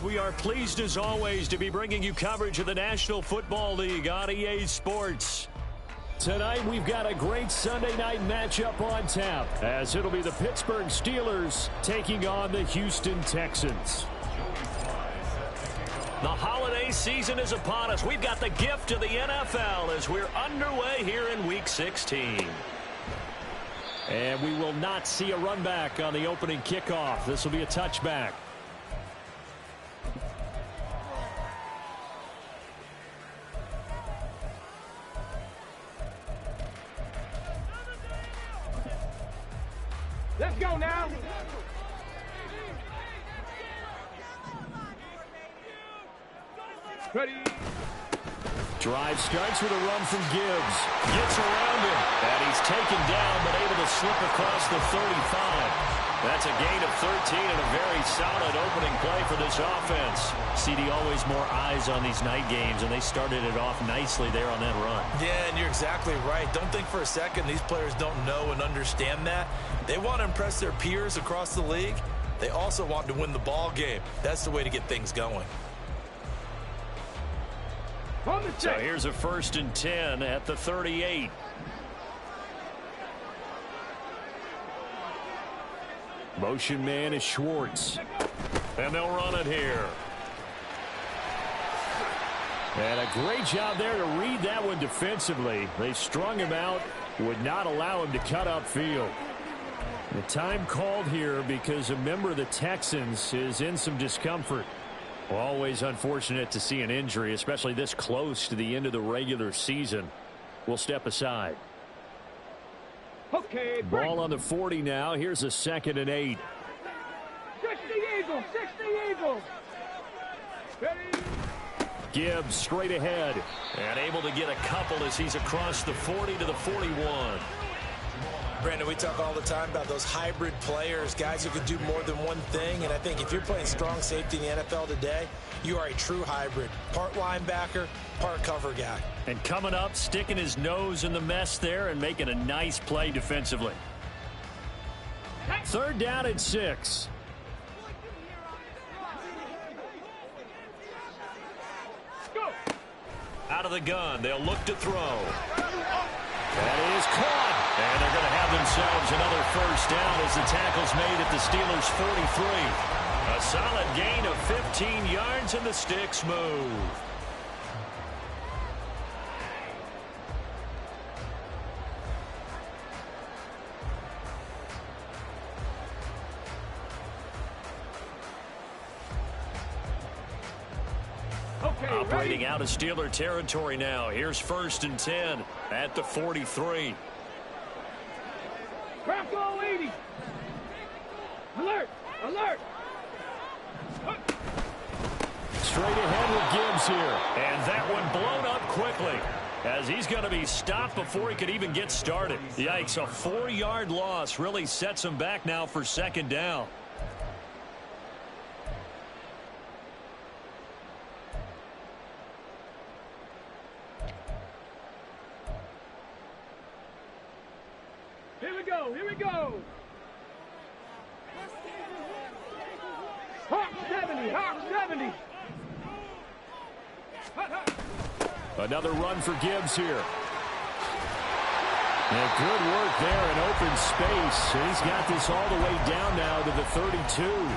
We are pleased as always to be bringing you coverage of the National Football League on EA Sports. Tonight we've got a great Sunday night matchup on tap, as it'll be the Pittsburgh Steelers taking on the Houston Texans. The holiday season is upon us. We've got the gift of the NFL as we're underway here in Week 16. And we will not see a run back on the opening kickoff. This will be a touchback. Let's go now. Ready. Drive starts with a run from Gibbs. Gets around him. And he's taken down, but able to slip across the 35. That's a gain of 13 and a very solid opening play for this offense. CD, always more eyes on these night games, and they started it off nicely there on that run. Yeah, and you're exactly right. Don't think for a second these players don't know and understand that. They want to impress their peers across the league. They also want to win the ball game. That's the way to get things going. So here's a 1st and 10 at the 38. Motion man is Schwartz. And they'll run it here. And a great job there to read that one defensively. They strung him out, would not allow him to cut upfield. The time called here because a member of the Texans is in some discomfort. Always unfortunate to see an injury, especially this close to the end of the regular season. We'll step aside. Okay, ball on the 40 now. Here's a 2nd and 8. 60 Eagles, 60 Eagles. Ready. Gibbs straight ahead. And able to get a couple as he's across the 40 to the 41. Brandon, we talk all the time about those hybrid players, guys who can do more than one thing. And I think if you're playing strong safety in the NFL today, you are a true hybrid. Part linebacker, part cover guy. And coming up, sticking his nose in the mess there and making a nice play defensively. 3rd down and 6. Go. Out of the gun. They'll look to throw. That is caught. And they're going to have themselves another 1st down as the tackle's made at the Steelers' 43. A solid gain of 15 yards and the sticks move. Okay, operating ready. out of Steeler territory now. Here's 1st and 10 at the 43. Bronco 80. Alert, alert. Straight ahead with Gibbs here. And that one blown up quickly as he's going to be stopped before he could even get started. Yikes, a 4-yard loss really sets him back now for 2nd down. Here we go, here we go. Hawk 70, Hawk 70. Another run for Gibbs here. And good work there in open space. And he's got this all the way down now to the 32.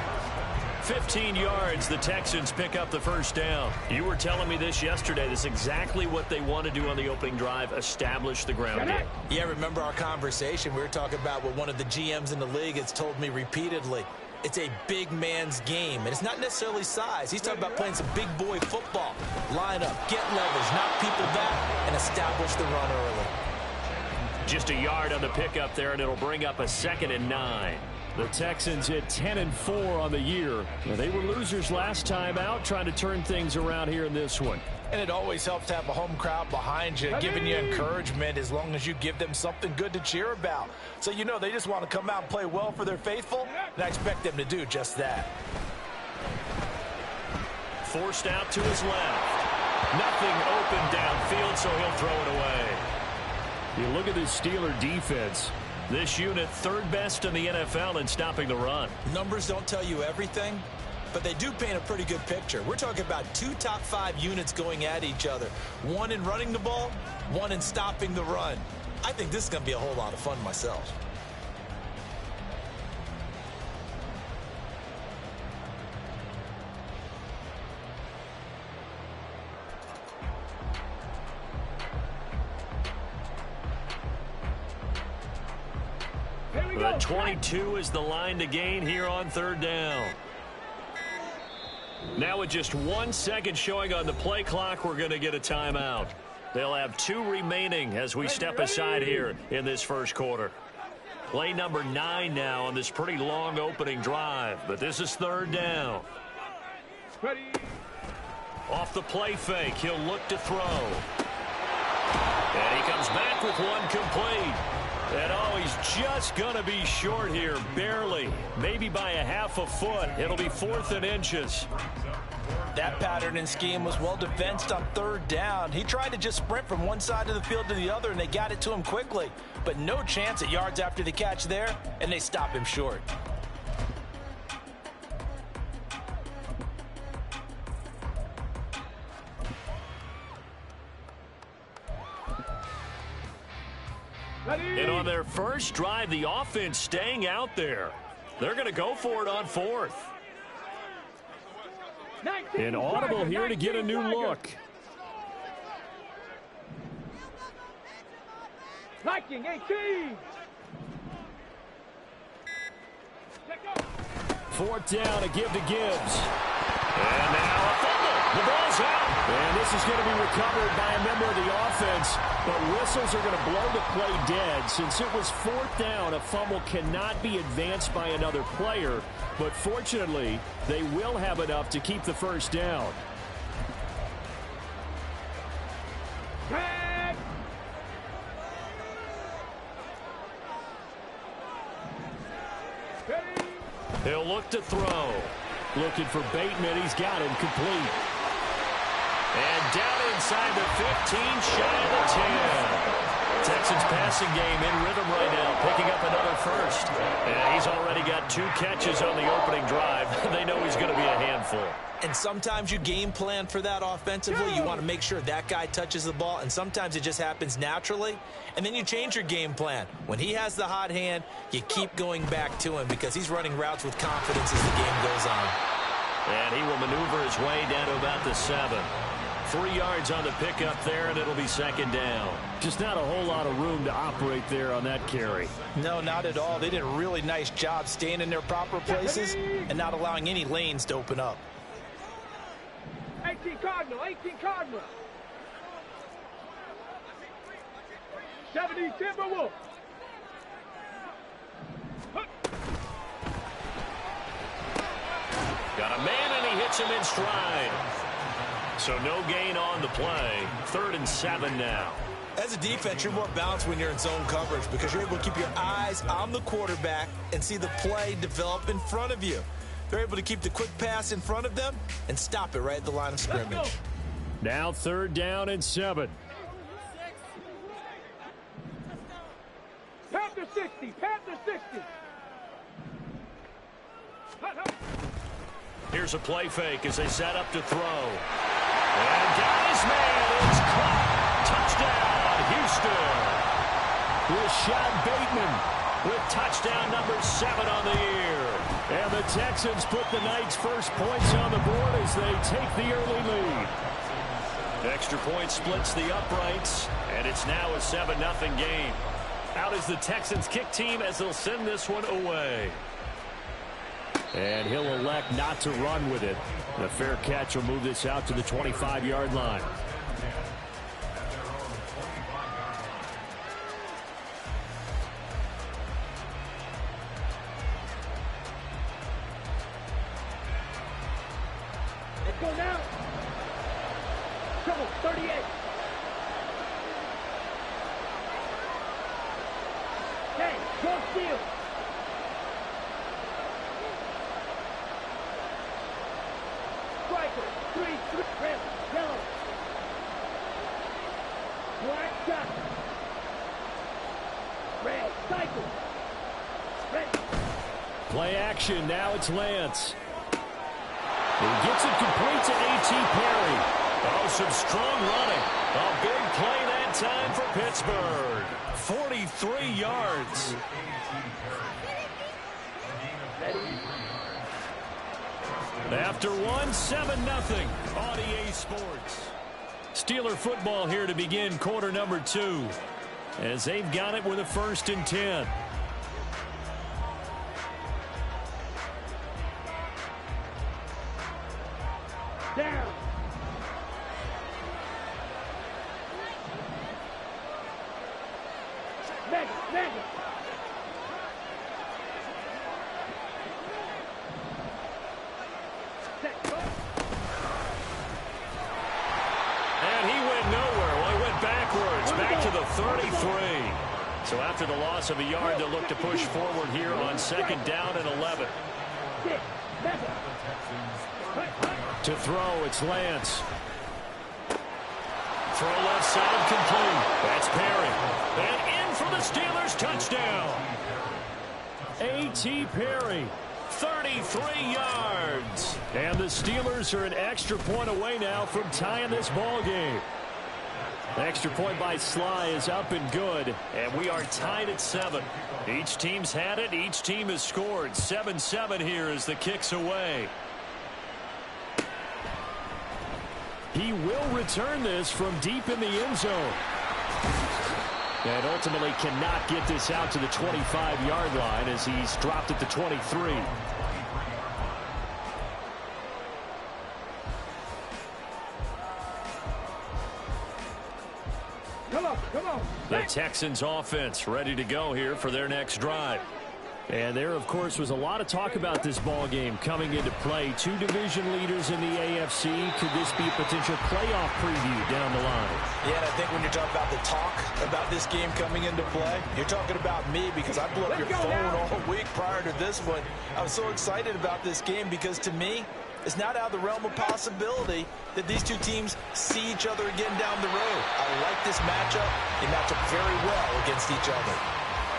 15 yards, the Texans pick up the 1st down. You were telling me this yesterday. This is exactly what they want to do on the opening drive, establish the ground game. Yeah, remember our conversation. We were talking about what one of the GMs in the league has told me repeatedly. It's a big man's game, and it's not necessarily size. He's talking about playing some big boy football. Line up, get levels, knock people back, and establish the run early. Just a yard on the pickup there, and it'll bring up a 2nd and 9. The Texans hit 10-4 on the year. They were losers last time out, trying to turn things around here in this one. And it always helps to have a home crowd behind you, giving you encouragement as long as you give them something good to cheer about. So you know they just want to come out and play well for their faithful, and I expect them to do just that. Forced out to his left. Nothing open downfield, so he'll throw it away. You look at this Steeler defense. This unit, 3rd best in the NFL in stopping the run. Numbers don't tell you everything, but they do paint a pretty good picture. We're talking about 2 top 5 units going at each other. One in running the ball, one in stopping the run. I think this is going to be a whole lot of fun myself. The 22 is the line to gain here on 3rd down. Now with just 1 second showing on the play clock, we're going to get a timeout. They'll have 2 remaining as we step aside here in this first quarter. Play number 9 now on this pretty long opening drive, but this is 3rd down. Ready. Off the play fake, he'll look to throw. And he comes back with one complete. And oh, he's just going to be short here, barely. Maybe by a half a foot. It'll be 4th and inches. That pattern and scheme was well defensed on 3rd down. He tried to just sprint from one side of the field to the other, and they got it to him quickly. But no chance at yards after the catch there, and they stop him short. And on their first drive, the offense staying out there. They're going to go for it on 4th. An audible here to get a new look. Viking 18. 4th down, a give to Gibbs. And now a fumble. The ball's out. And this is going to be recovered by a member of the offense. But whistles are going to blow the play dead. Since it was 4th down, a fumble cannot be advanced by another player. But fortunately, they will have enough to keep the first down. He'll look to throw. Looking for Bateman. He's got him complete. And down inside the 15, shy of the 10. Texans passing game in rhythm right now, picking up another first. And he's already got 2 catches on the opening drive. They know he's going to be a handful. And sometimes you game plan for that offensively. You want to make sure that guy touches the ball, and sometimes it just happens naturally. And then you change your game plan. When he has the hot hand, you keep going back to him because he's running routes with confidence as the game goes on. And he will maneuver his way down to about the 7. 3 yards on the pickup there, and it'll be 2nd down. Just not a whole lot of room to operate there on that carry. No, not at all. They did a really nice job staying in their proper places and not allowing any lanes to open up. 18 Cardinal, 18 Cardinal. 70 Timberwolf. Got a man, and he hits him in stride. So no gain on the play. 3rd and 7 now. As a defense, you're more balanced when you're in zone coverage because you're able to keep your eyes on the quarterback and see the play develop in front of you. They're able to keep the quick pass in front of them and stop it right at the line of scrimmage. Now 3rd down and 7. Panther 60, Panther 60. Here's a play fake as they set up to throw. And got his man. It's caught. Touchdown, Houston. Rashad Bateman with touchdown number 7 on the year. And the Texans put the Knights' first points on the board as they take the early lead. Extra point splits the uprights, and it's now a 7-0 game. Out is the Texans kick team as they'll send this one away. And he'll elect not to run with it. The fair catch will move this out to the 25-yard line. Let's go now. Trouble, 38. Okay, go steal. Striker, 3, red, yellow. Black shot. Red, cycle. Red. Play action. Now it's Lance. He gets it complete to A.T. Perry. Oh, some strong running. A big play that time for Pittsburgh. 43 yards. After one, 7-0 on EA Sports. Steeler football here to begin quarter number 2. As they've got it with a 1st and 10. Down. Mega. And he went nowhere. Well, he went backwards, back to the 33. So after the loss of a yard, they'll look to push forward here on 2nd down and 11. To throw, it's Lance. Throw left side complete. That's Perry. And in for the Steelers, touchdown. A.T. Perry, 33 yards. And the Steelers are an extra point away now from tying this ball game. The extra point by Sly is up and good, and we are tied at 7. Each team's had it. Each team has scored. 7-7 here as the kick's away. He will return this from deep in the end zone. And ultimately cannot get this out to the 25-yard line as he's dropped at the 23. Come on. The Texans offense ready to go here for their next drive. And there, of course, was a lot of talk about this ball game coming into play. 2 division leaders in the AFC. Could this be a potential playoff preview down the line? Yeah, and I think when you're talking about the talk about this game coming into play, you're talking about me because I blew up your phone all week prior to this one. I was so excited about this game because to me, it's not out of the realm of possibility that these two teams see each other again down the road. I like this matchup. They match up very well against each other.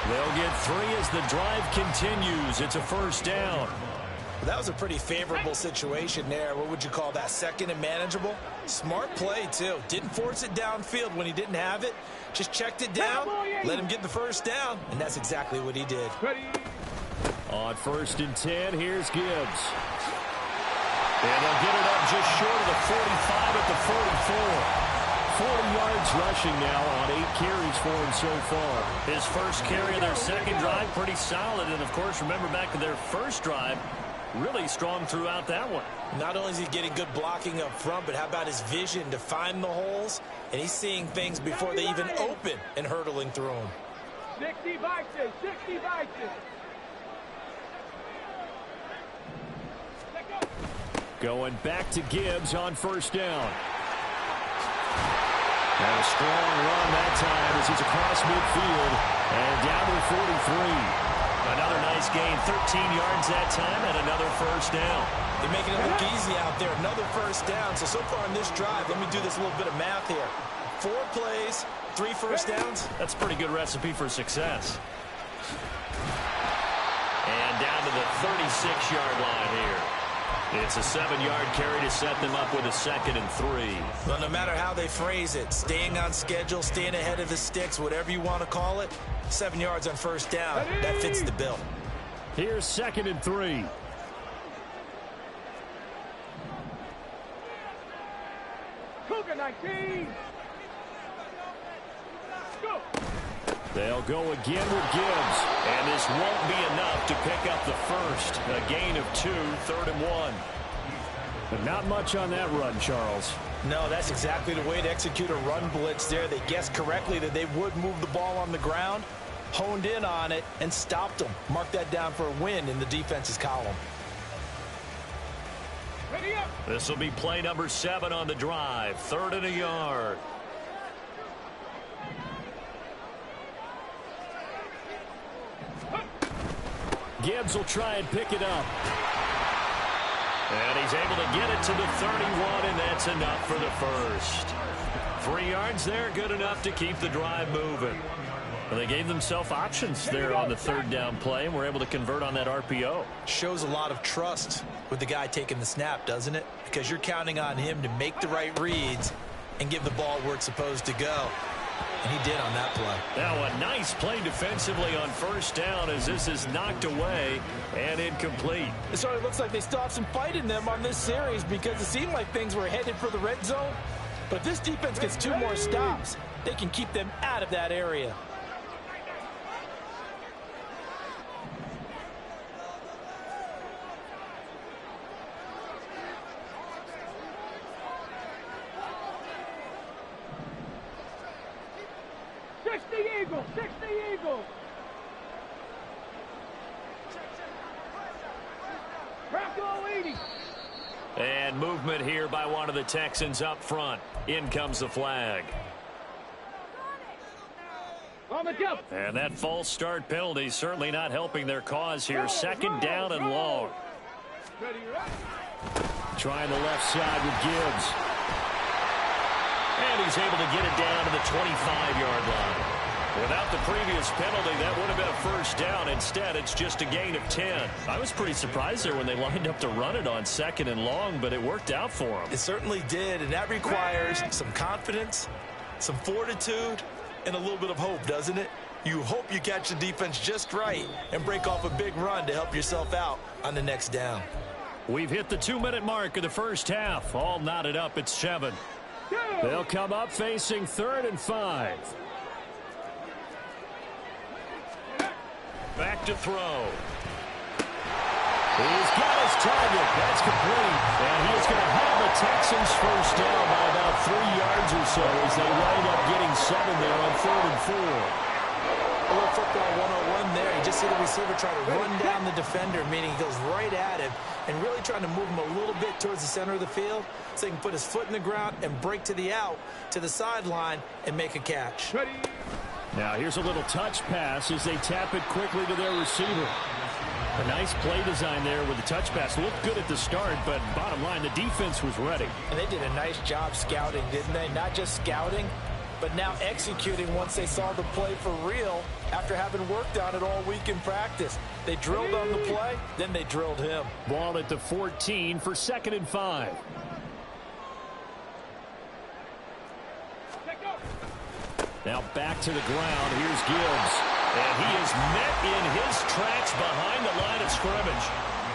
They'll get 3 as the drive continues. It's a 1st down. That was a pretty favorable situation there. What would you call that? 2nd and manageable? Smart play, too. Didn't force it downfield when he didn't have it. Just checked it down, let him get the 1st down, and that's exactly what he did. On 1st and 10, here's Gibbs. And they'll get it up just short of the 45 at the 44. 40 yards rushing now on 8 carries for him so far. His first carry of their 2nd drive, pretty solid. And, of course, remember back to their 1st drive, really strong throughout that one. Not only is he getting good blocking up front, but how about his vision to find the holes? And he's seeing things before they even open and hurdling through them. 60 vices. Going back to Gibbs on 1st down. And a strong run that time as he's across midfield and down to the 43. Another nice gain, 13 yards that time, and another 1st down. They're making it look easy out there. Another 1st down. So far in this drive, let me do this little bit of math here. 4 plays, 3 1st downs. That's a pretty good recipe for success. And down to the 36-yard line here. It's a 7-yard carry to set them up with a 2nd and 3. Well, no matter how they phrase it, staying on schedule, staying ahead of the sticks, whatever you want to call it, 7 yards on 1st down, that fits the bill. Here's 2nd and 3. Cougar 19. Go. They'll go again with Gibbs, and this won't be enough to pick up the 1st. A gain of 2, 3rd and 1. But not much on that run, Charles. No, that's exactly the way to execute a run blitz there. They guessed correctly that they would move the ball on the ground, honed in on it, and stopped them. Mark that down for a win in the defense's column. Ready up. This will be play number 7 on the drive. 3rd and a yard. Gibbs will try and pick it up. And he's able to get it to the 31, and that's enough for the 1st. 3 yards there, good enough to keep the drive moving. Well, they gave themselves options there on the third down play and were able to convert on that RPO. Shows a lot of trust with the guy taking the snap, doesn't it? Because you're counting on him to make the right reads and give the ball where it's supposed to go. And he did on that play. Now a nice play defensively on first down as this is knocked away and incomplete. It certainly looks like they still have some fight in them on this series because it seemed like things were headed for the red zone. But if this defense gets 2 more stops, they can keep them out of that area. Eagles, 60 Eagles. Bravo 80. And movement here by one of the Texans up front. In comes the flag. On the jump. And that false start penalty certainly not helping their cause here. Second down and long. Trying the left side with Gibbs. And he's able to get it down to the 25-yard line. Without the previous penalty, that would have been a first down. Instead, it's just a gain of 10. I was pretty surprised there when they lined up to run it on second and long, but it worked out for them. It certainly did, and that requires some confidence, some fortitude, and a little bit of hope, doesn't it? You hope you catch the defense just right and break off a big run to help yourself out on the next down. We've hit the 2-minute mark of the first half. All knotted up at 7. They'll come up facing 3rd and 5. Back to throw. He's got his target. That's complete. And he's going to have the Texans first down by about 3 yards or so as they wind up getting 7 there on 3rd and 4. A little football 101 there. You just see the receiver try to run down the defender, meaning he goes right at him and really trying to move him a little bit towards the center of the field so he can put his foot in the ground and break to the out, to the sideline, and make a catch. Now here's a little touch pass as they tap it quickly to their receiver. A nice play design there with the touch pass. Looked good at the start, but bottom line, the defense was ready. And they did a nice job scouting, didn't they? Not just scouting, but now executing once they saw the play for real after having worked on it all week in practice. They drilled on the play, then they drilled him. Ball at the 14 for 2nd and 5. Now back to the ground. Here's Gibbs. And he is met in his tracks behind the line of scrimmage.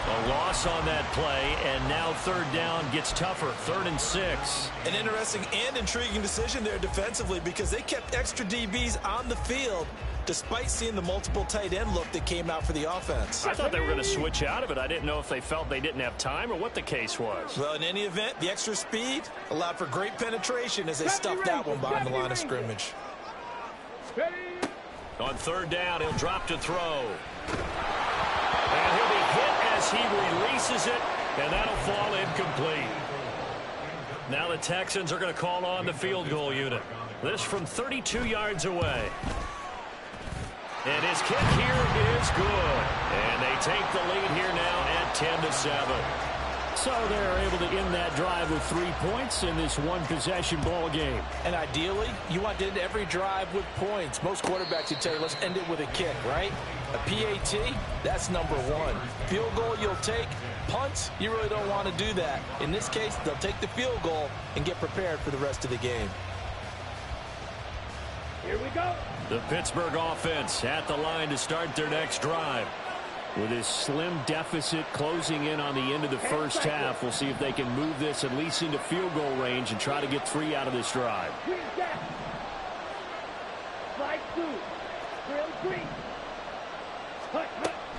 A loss on that play, and now 3rd down gets tougher. 3rd and 6. An interesting and intriguing decision there defensively because they kept extra DBs on the field despite seeing the multiple tight end look that came out for the offense. I thought they were going to switch out of it. I didn't know if they felt they didn't have time or what the case was. Well, in any event, the extra speed allowed for great penetration as they stuffed that one behind the line of scrimmage. On 3rd down, he'll drop to throw. And he'll be hit as he releases it, and that'll fall incomplete. Now the Texans are going to call on the field goal unit. This from 32 yards away. And his kick here is good. And they take the lead here now at 10-7. So they're able to end that drive with 3 points in this one-possession ball game. And ideally, you want to end every drive with points. Most quarterbacks would tell you, let's end it with a kick, right? A PAT, that's number 1. Field goal you'll take. Punts, you really don't want to do that. In this case, they'll take the field goal and get prepared for the rest of the game. Here we go. The Pittsburgh offense at the line to start their next drive. With his slim deficit closing in on the end of the first half, we'll see if they can move this at least into field goal range and try to get 3 out of this drive.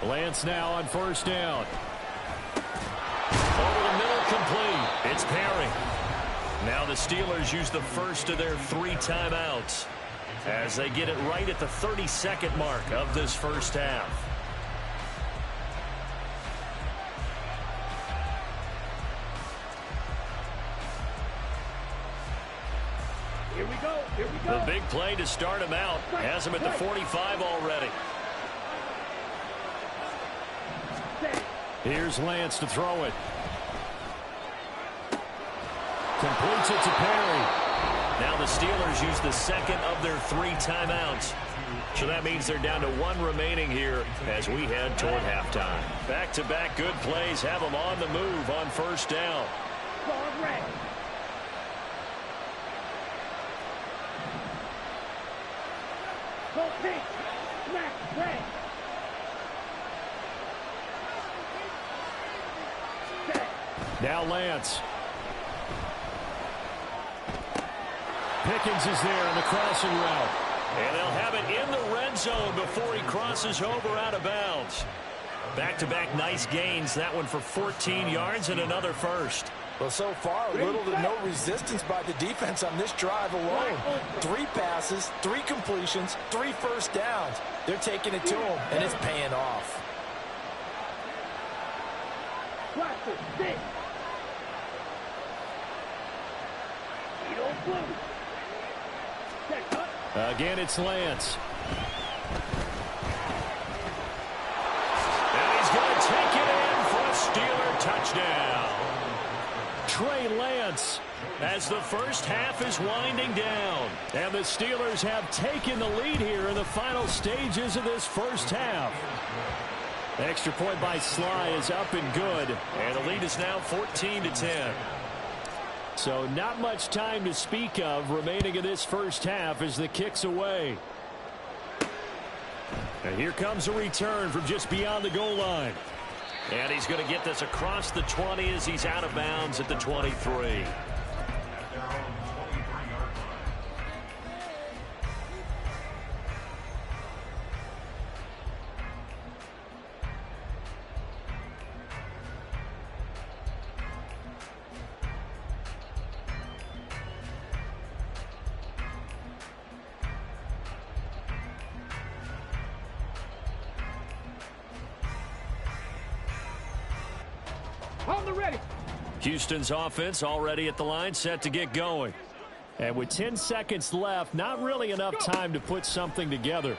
Lance now on 1st down. Over the middle, complete. It's Perry. Now the Steelers use the first of their 3 timeouts as they get it right at the 32nd mark of this first half. Here we go. Here we go. The big play to start him out has him at the 45 already. Here's Lance to throw it. Completes it to Perry. Now the Steelers use the second of their 3 timeouts. So that means they're down to 1 remaining here as we head toward halftime. Back-to-back good plays have them on the move on first down. Guard ready. Go pitch. Smack ready. Set. Now Lance. Pickens is there on the crossing route. And they'll have it in the red zone before he crosses over out of bounds. Back-to-back nice gains. That one for 14 yards and another first. Well, so far, little to no resistance by the defense on this drive alone. 3 passes, 3 completions, 3 first downs. They're taking it to him, and it's paying off. Practice. Sit. Edo blue. Set cut. Again, it's Lance. And he's going to take it in for a Steeler touchdown. Trey Lance as the first half is winding down. And the Steelers have taken the lead here in the final stages of this first half. Extra point by Sly is up and good. And the lead is now 14-10. So not much time to speak of remaining in this first half as the kick's away. And here comes a return from just beyond the goal line. And he's going to get this across the 20 as he's out of bounds at the 23. On the ready. Houston's offense already at the line, set to get going. And with 10 seconds left, not really enough time to put something together.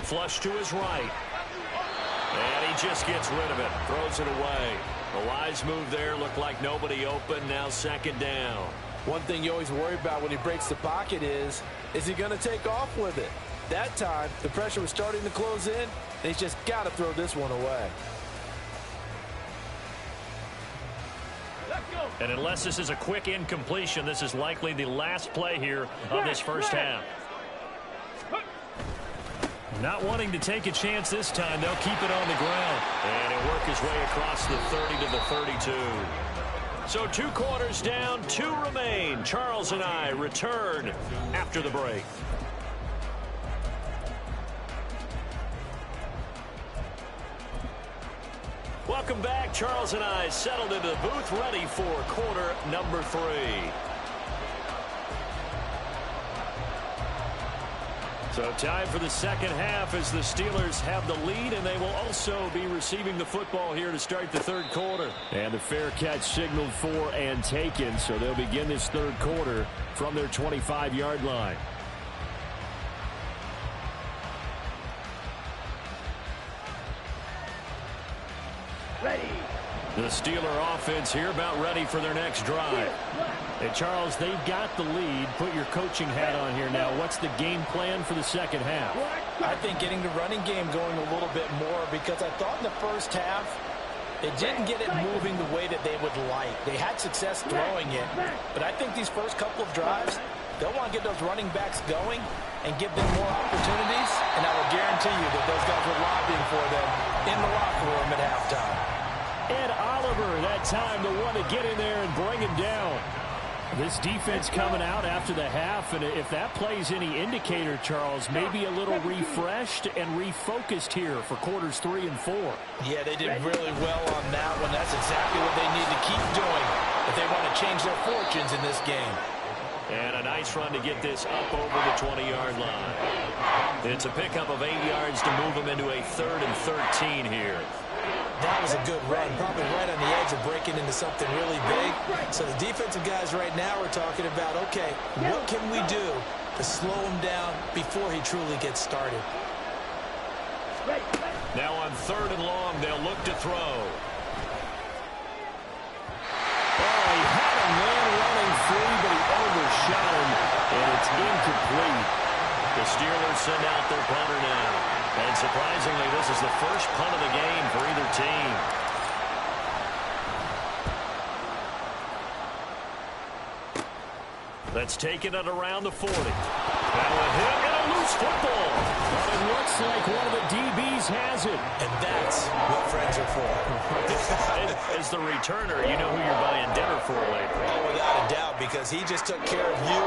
Flush to his right. And he just gets rid of it, throws it away. A wise move there, looked like nobody open, now second down. One thing you always worry about when he breaks the pocket is he going to take off with it? That time, the pressure was starting to close in, and he's just got to throw this one away. And unless this is a quick incompletion, this is likely the last play here of this first half. Not wanting to take a chance this time, they'll keep it on the ground. And he'll work his way across the 30 to the 32. So 2 quarters down, 2 remain. Charles and I return after the break. Welcome back. Charles and I settled into the booth, ready for quarter number 3. So time for the second half as the Steelers have the lead, and they will also be receiving the football here to start the third quarter. And the fair catch signaled for and taken, so they'll begin this third quarter from their 25-yard line. Ready. The Steeler offense here about ready for their next drive. And Charles, they've got the lead. Put your coaching hat on here now. What's the game plan for the second half? I think getting the running game going a little bit more, because I thought in the first half it didn't get it moving the way that they would like. They had success throwing it, but I think these first couple of drives, they'll want to get those running backs going and give them more opportunities, and I will guarantee you that those guys were lobbying for them in the locker room at halftime. Ed Oliver, that time, the one to get in there and bring him down. This defense coming out after the half, and if that plays any indicator, Charles, maybe a little refreshed and refocused here for quarters 3 and 4. Yeah, they did really well on that one. That's exactly what they need to keep doing if they want to change their fortunes in this game. And a nice run to get this up over the 20-yard line. It's a pickup of 8 yards to move them into a 3rd and 13 here. That was a good run, probably right on the edge of breaking into something really big. So the defensive guys right now are talking about, okay, what can we do to slow him down before he truly gets started? Now on 3rd and long, they'll look to throw. Oh, he had a man running free, but he shot him, and it's incomplete. The Steelers send out their punter now. And surprisingly, this is the first punt of the game for either team. Let's take it at around the 40. That will hit and a loose football. But it looks like one of the DBs has it. And that's what friends are for. As the returner, you know who you're buying dinner for later. Oh, without a doubt, because he just took care of you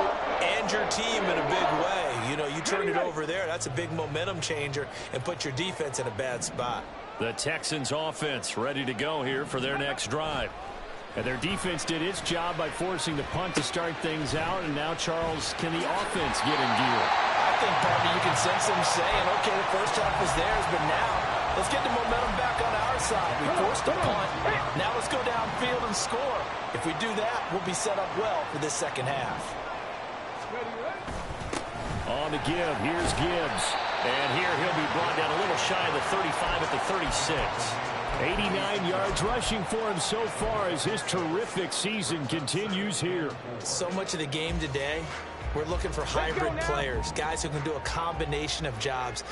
and your team in a big way. You know, you turned it over there. That's a big momentum changer and put your defense in a bad spot. The Texans offense ready to go here for their next drive. And their defense did its job by forcing the punt to start things out. And now, Charles, can the offense get in gear? I think, Bobby, you can sense them saying, okay, the first half was theirs, but now let's get the momentum back on our side. We forced the punt. Now let's go downfield and score. If we do that, we'll be set up well for this second half. On the give, here's Gibbs. And here he'll be brought down a little shy of the 35 at the 36. 89 yards rushing for him so far as his terrific season continues here. So much of the game today, we're looking for hybrid players, guys who can do a combination of jobs.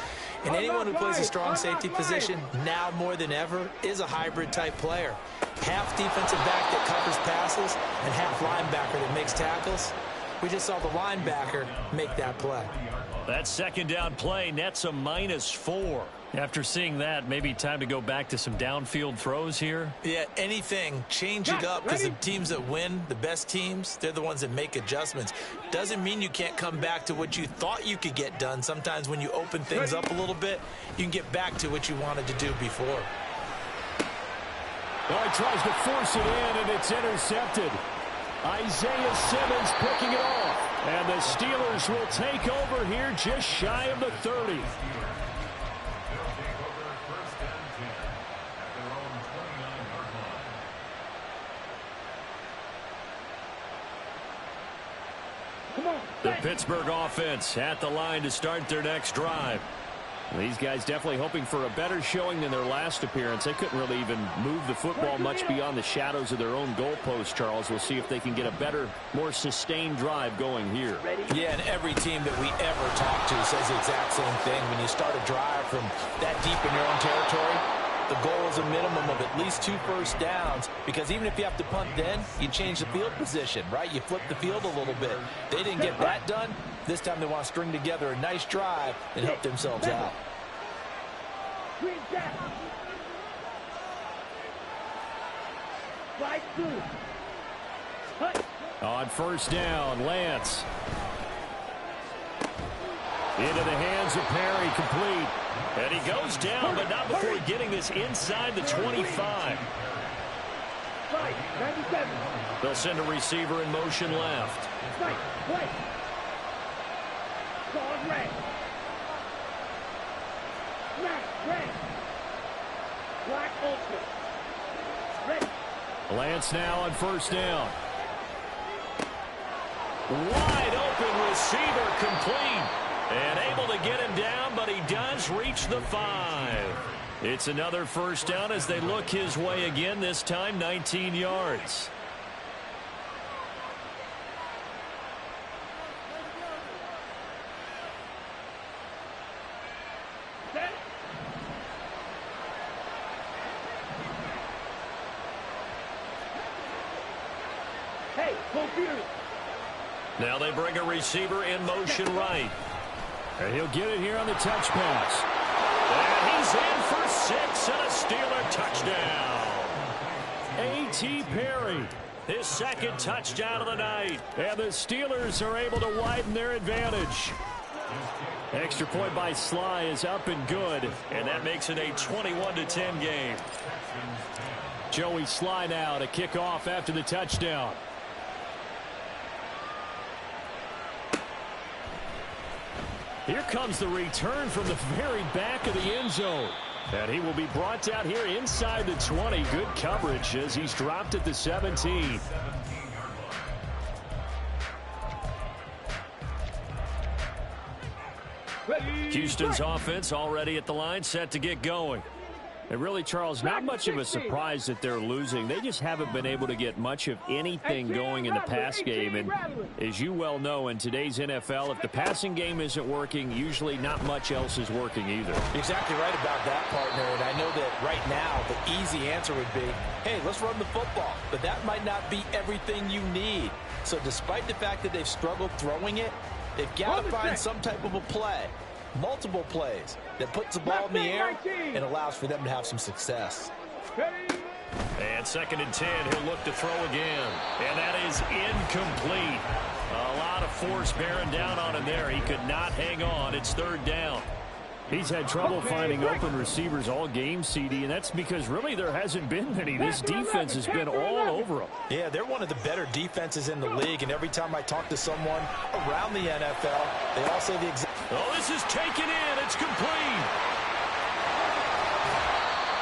And anyone who plays a strong safety position, now more than ever, is a hybrid type player. Half defensive back that covers passes and half linebacker that makes tackles. We just saw the linebacker make that play. That second down play nets a -4. After seeing that, maybe time to go back to some downfield throws here. Yeah, anything. Change it up, because the teams that win, the best teams, they're the ones that make adjustments. Doesn't mean you can't come back to what you thought you could get done. Sometimes when you open things up a little bit, you can get back to what you wanted to do before. Well, he tries to force it in, and it's intercepted. Isaiah Simmons picking it off. And the Steelers will take over here just shy of the 30. The Pittsburgh offense at the line to start their next drive. These guys definitely hoping for a better showing than their last appearance. They couldn't really even move the football much beyond the shadows of their own goalpost, Charles. We'll see if they can get a better, more sustained drive going here. Yeah, and every team that we ever talk to says the exact same thing. When you start a drive from that deep in your own territory, the goal is a minimum of at least 2 first downs, because even if you have to punt then, you change the field position, right? You flip the field a little bit. They didn't get that done. This time they want to string together a nice drive and help themselves out. On first down, Lance. Into the hands of Perry, complete. And he goes down, but not before getting this inside the 25. They'll send a receiver in motion left. Lance now on first down. Wide open receiver, complete. And able to get him down, but he does reach the 5. It's another first down as they look his way again, this time 19 yards. Now they bring a receiver in motion right. And he'll get it here on the touch pass. And he's in for 6 and a Steeler touchdown. A.T. Perry, his second touchdown of the night. And the Steelers are able to widen their advantage. Extra point by Sly is up and good. And that makes it a 21-10 game. Joey Sly now to kick off after the touchdown. Here comes the return from the very back of the end zone. And he will be brought down here inside the 20. Good coverage as he's dropped at the 17. Houston's offense already at the line, set to get going. And really, Charles, not much of a surprise that they're losing. They just haven't been able to get much of anything going in the pass game. And as you well know, in today's NFL, if the passing game isn't working, usually not much else is working either. Exactly right about that, partner. And I know that right now the easy answer would be, hey, let's run the football. But that might not be everything you need. So despite the fact that they've struggled throwing it, they've got to find some type of a play. Multiple plays that puts the ball in the air and allows for them to have some success. And 2nd and 10, he'll look to throw again. And that is incomplete. A lot of force bearing down on him there. He could not hang on. It's 3rd down. He's had trouble finding open receivers all game, CD, and that's because really there hasn't been many. This defense has been all over them. Yeah, they're one of the better defenses in the league, and every time I talk to someone around the NFL, they all say the exact... Oh, this is taken in. It's complete.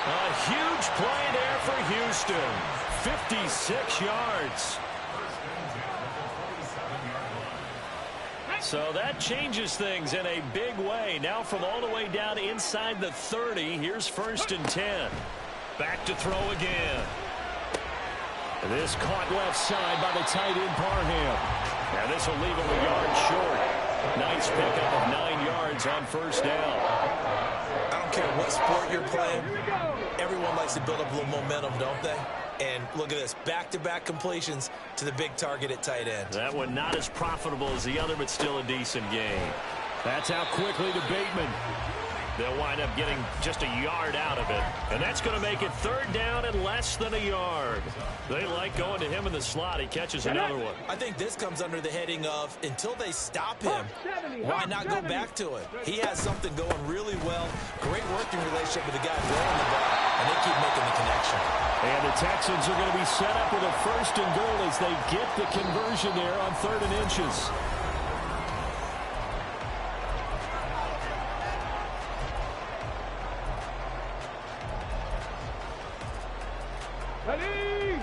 A huge play there for Houston. 56 yards. So that changes things in a big way. Now from all the way down inside the 30, here's 1st and 10. Back to throw again. This caught left side by the tight end Parham. Now this will leave him a yard short. Nice pickup of 9 yards on 1st down. I don't care what sport you're playing. Everyone likes to build up a little momentum, don't they? And look at this, back-to-back completions to the big target at tight end. That one not as profitable as the other, but still a decent gain. That's out quickly to Bateman. They'll wind up getting just a yard out of it. And that's going to make it 3rd down and less than a yard. They like going to him in the slot. He catches another one. I think this comes under the heading of, until they stop him, why not go back to it? He has something going really well. Great working relationship with the guy throwing the ball, and they keep making the connection. And the Texans are going to be set up with a 1st and goal as they get the conversion there on 3rd and inches. Ready?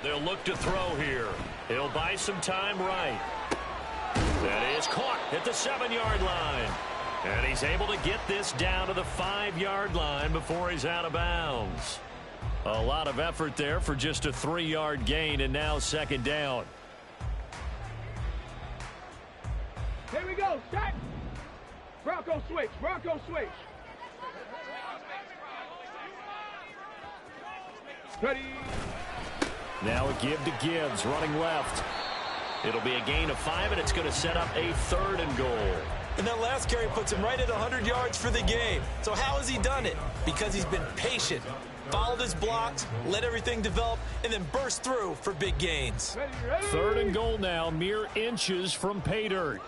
They'll look to throw here. He'll buy some time right. That is caught at the 7-yard line. And he's able to get this down to the 5-yard line before he's out of bounds. A lot of effort there for just a 3-yard gain, and now 2nd down. Here we go, set. Bronco switch, Bronco switch. Ready. Now a give to Gibbs, running left. It'll be a gain of 5, and it's going to set up a 3rd and goal. And that last carry puts him right at 100 yards for the game. So how has he done it? Because he's been patient, followed his blocks, let everything develop, and then burst through for big gains. Ready, ready. 3rd and goal now, mere inches from pay dirt.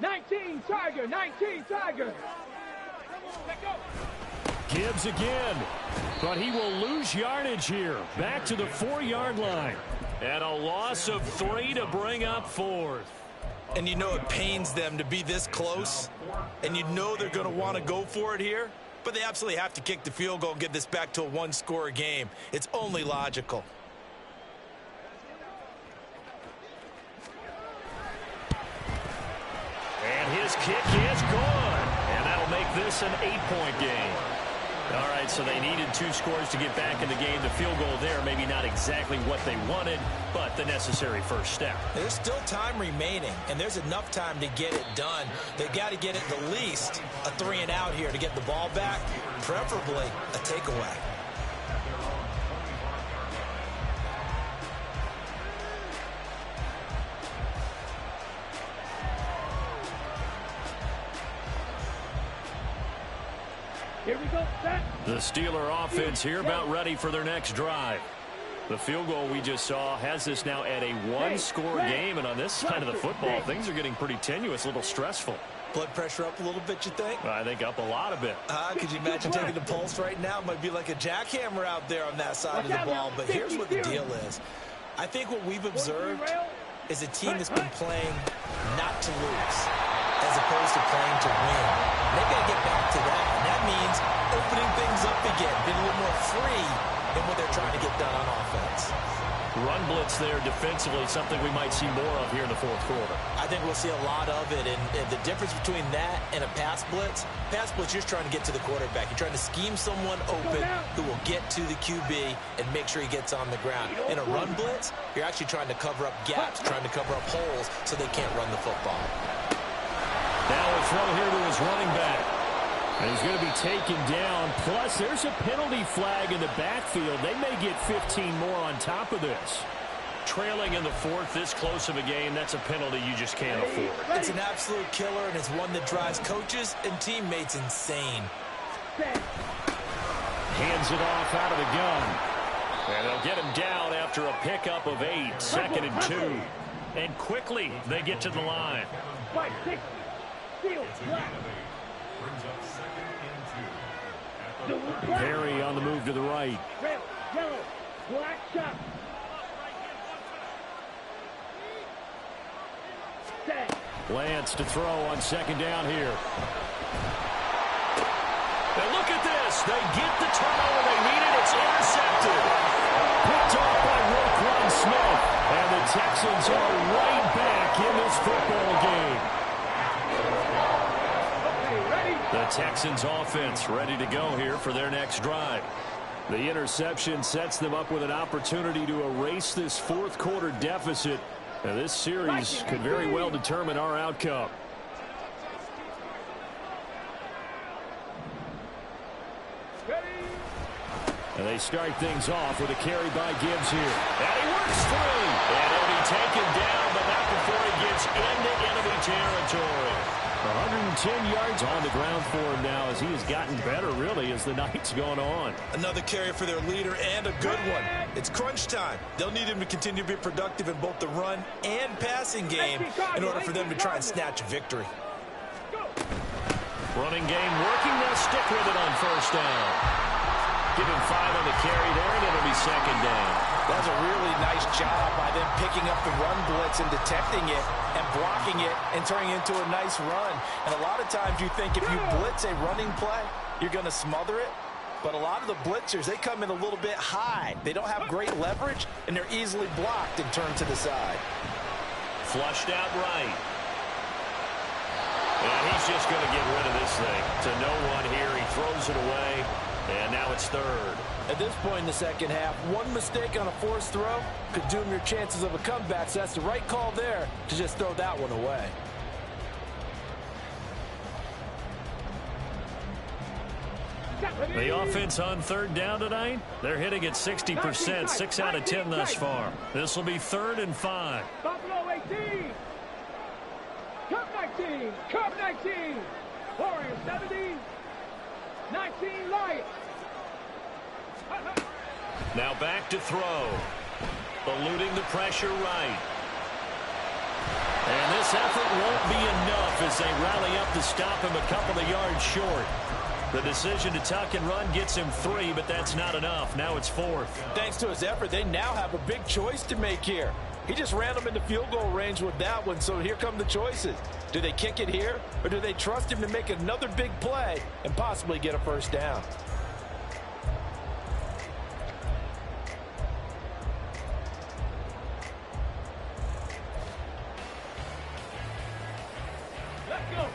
19 Tiger, 19 Tiger. Let go. Gibbs again, but he will lose yardage here. Back to the 4-yard line. And a loss of 3 to bring up 4th. And you know it pains them to be this close, and you know they're going to want to go for it here, but they absolutely have to kick the field goal and get this back to a 1-score game. It's only logical. And his kick is good. And that'll make this an 8-point game. All right, so they needed 2 scores to get back in the game. The field goal there, maybe not exactly what they wanted, but the necessary first step. There's still time remaining, and there's enough time to get it done. They've got to get it at least a 3-and-out here to get the ball back, preferably a takeaway. Here we go, set. The Steeler offense here about ready for their next drive. The field goal we just saw has this now at a 1-score game, and on this side of the football, things are getting pretty tenuous, a little stressful. Blood pressure up a little bit, you think? I think up a lot of it. Could you imagine taking the pulse right now? It might be like a jackhammer out there on that side of the ball, but here's what the deal is. I think what we've observed is a team that's been playing not to lose as opposed to playing to win. They've got to get back to that, and that means opening things up again, being a little more free in what they're trying to get done on offense. Run blitz there defensively, something we might see more of here in the fourth quarter. I think we'll see a lot of it, and the difference between that and a pass blitz, you're just trying to get to the quarterback. You're trying to scheme someone open who will get to the QB and make sure he gets on the ground. In a run blitz, you're actually trying to cover up gaps, trying to cover up holes so they can't run the football. Now a throw here to his running back. And he's going to be taken down. Plus, there's a penalty flag in the backfield. They may get 15 more on top of this. Trailing in the fourth, this close of a game, that's a penalty you just can't afford. It's an absolute killer, and it's one that drives coaches and teammates insane. Hands it off out of the gun. And they'll get him down after a pickup of 8, 2nd and 2. And quickly, they get to the line. 5, 6, steal, black. Perry on the move to the right. Red, yellow, black shot. Lance to throw on 2nd down here. And look at this. They get the turnover they needed. It's intercepted. Picked off by Roquan Smith. And the Texans are right back in this football game. The Texans offense ready to go here for their next drive. The interception sets them up with an opportunity to erase this fourth quarter deficit. And this series could very well determine our outcome. And they start things off with a carry by Gibbs here. And he works through. And he'll be taken down, but not before he gets into enemy territory. 110 yards on the ground for him now as he has gotten better, really, as the night's gone on. Another carry for their leader and a good one. It's crunch time. They'll need him to continue to be productive in both the run and passing game in order for them to try and snatch a victory. Running game working. They'll stick with it on 1st down. Give him 5 on the carry there, and it'll be 2nd down. That's a really nice job by them picking up the run blitz and detecting it and blocking it and turning it into a nice run. And a lot of times you think if you blitz a running play, you're going to smother it. But a lot of the blitzers, they come in a little bit high. They don't have great leverage, and they're easily blocked and turned to the side. Flushed out right. And he's just going to get rid of this thing. To no one here. He throws it away. And now it's 3rd. At this point in the second half, one mistake on a forced throw could doom your chances of a comeback. So that's the right call there to just throw that one away. The offense on 3rd down tonight, they're hitting at 60%, 6 out of 10 thus far. This will be 3rd and 5. Buffalo 18. Cup 19. Cup 19. Warriors 17. 19 Lions. Now back to throw. Eluding the pressure right. And this effort won't be enough as they rally up to stop him a couple of yards short. The decision to tuck and run gets him 3, but that's not enough. Now it's 4th. Thanks to his effort, they now have a big choice to make here. He just ran them into field goal range with that one, so here come the choices. Do they kick it here, or do they trust him to make another big play and possibly get a 1st down?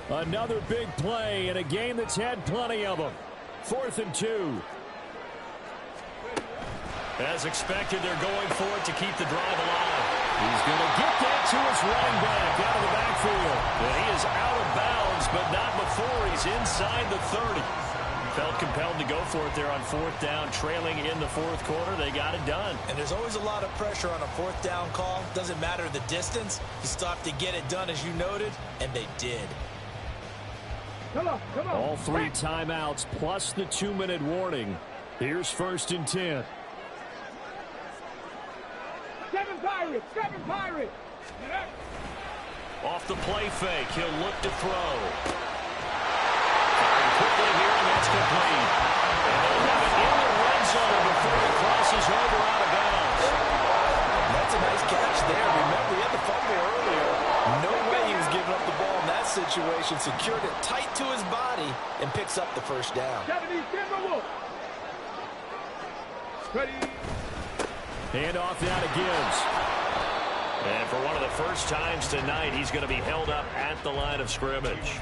Another big play in a game that's had plenty of them. 4th and 2. As expected, they're going for it to keep the drive alive. He's going to get that to his running back out of the backfield. And he is out of bounds, but not before he's inside the 30. Felt compelled to go for it there on 4th down, trailing in the 4th quarter. They got it done. And there's always a lot of pressure on a 4th down call. Doesn't matter the distance. You stop to get it done, as you noted, and they did. Come on, come on. All 3 timeouts plus the 2-minute warning. Here's 1st and 10. 7 Pirates, 7 Pirates. Off the play fake, he'll look to throw. Firing quickly here, and that's complete. And they'll have it in the red zone before it crosses over out of bounds. That's a nice catch there. Remember, he had the fumble earlier. No way he was giving up the ball in that situation. Secured it tight to his body and picks up the 1st down. 70 Timberwolves. Ready. Handoff now to Gibbs. And for one of the first times tonight, he's going to be held up at the line of scrimmage.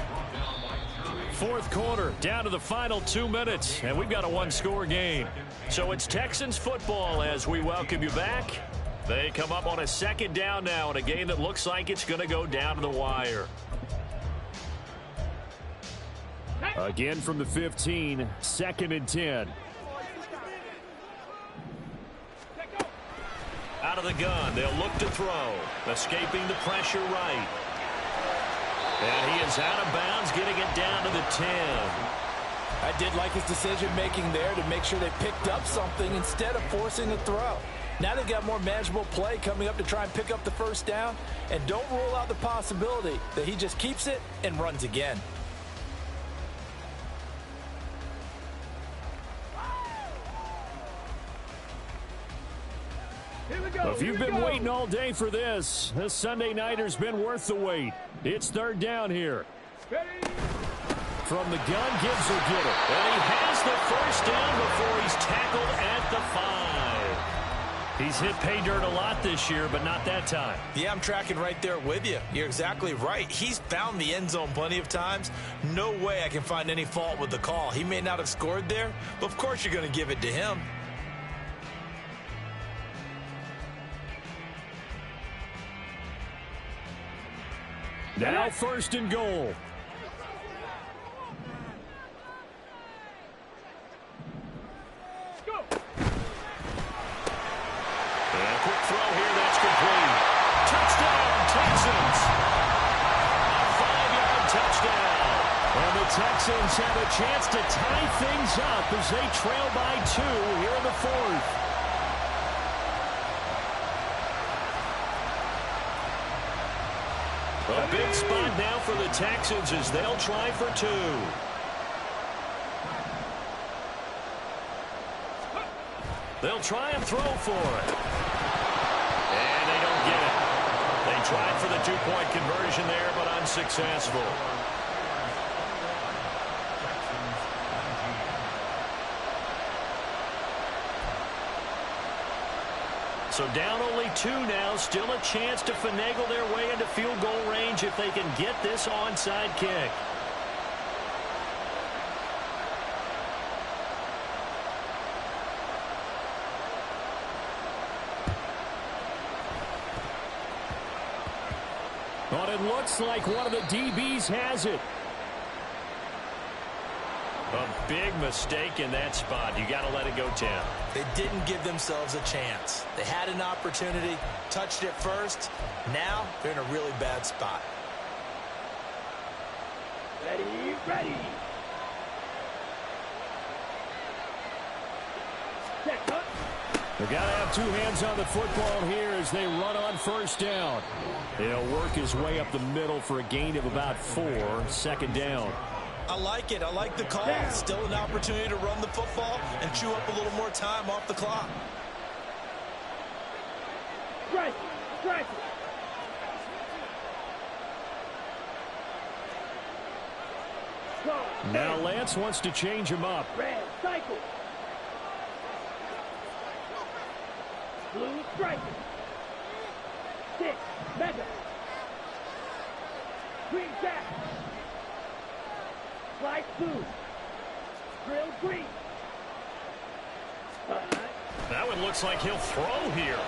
Fourth quarter, down to the final 2 minutes, and we've got a one-score game. So it's Texans football as we welcome you back. They come up on a second down now in a game that looks like it's going to go down to the wire. Again from the 15, 2nd and 10. Out of the gun, they'll look to throw. Escaping the pressure right. And he is out of bounds, getting it down to the 10. I did like his decision-making there to make sure they picked up something instead of forcing the throw. Now they've got more manageable play coming up to try and pick up the first down. And don't rule out the possibility that he just keeps it and runs again. If you've been waiting all day for this Sunday nighter's been worth the wait. It's third down here. From the gun, Gibbs will get it. And he has the first down before he's tackled at the 5. He's hit pay dirt a lot this year, but not that time. Yeah, I'm tracking right there with you. You're exactly right. He's found the end zone plenty of times. No way I can find any fault with the call. He may not have scored there, but of course you're going to give it to him. Now first and goal. Go. And a quick throw here, that's complete. Touchdown, Texans. A 5-yard touchdown. And the Texans have a chance to tie things up as they trail by 2 here in the 4th. A big spot now for the Texans as they'll try for 2. They'll try and throw for it. And they don't get it. They tried for the 2-point conversion there, but unsuccessful. So down only 2 now, still a chance to finagle their way into field goal range if they can get this onside kick. But it looks like one of the DBs has it. A big mistake in that spot. You got to let it go, Tim. They didn't give themselves a chance. They had an opportunity, touched it first. Now they're in a really bad spot. Ready, ready. Check up. They've got to have 2 hands on the football here as they run on first down. He'll work his way up the middle for a gain of about 4, 2nd down. I like it. I like the call. Still an opportunity to run the football and chew up a little more time off the clock. Strike it, strike it. Now Lance wants to change him up. Red, cycle. Blue, strike it. 6, mega. Green, jack. Slide 2. Drill, green. That one looks like he'll throw here.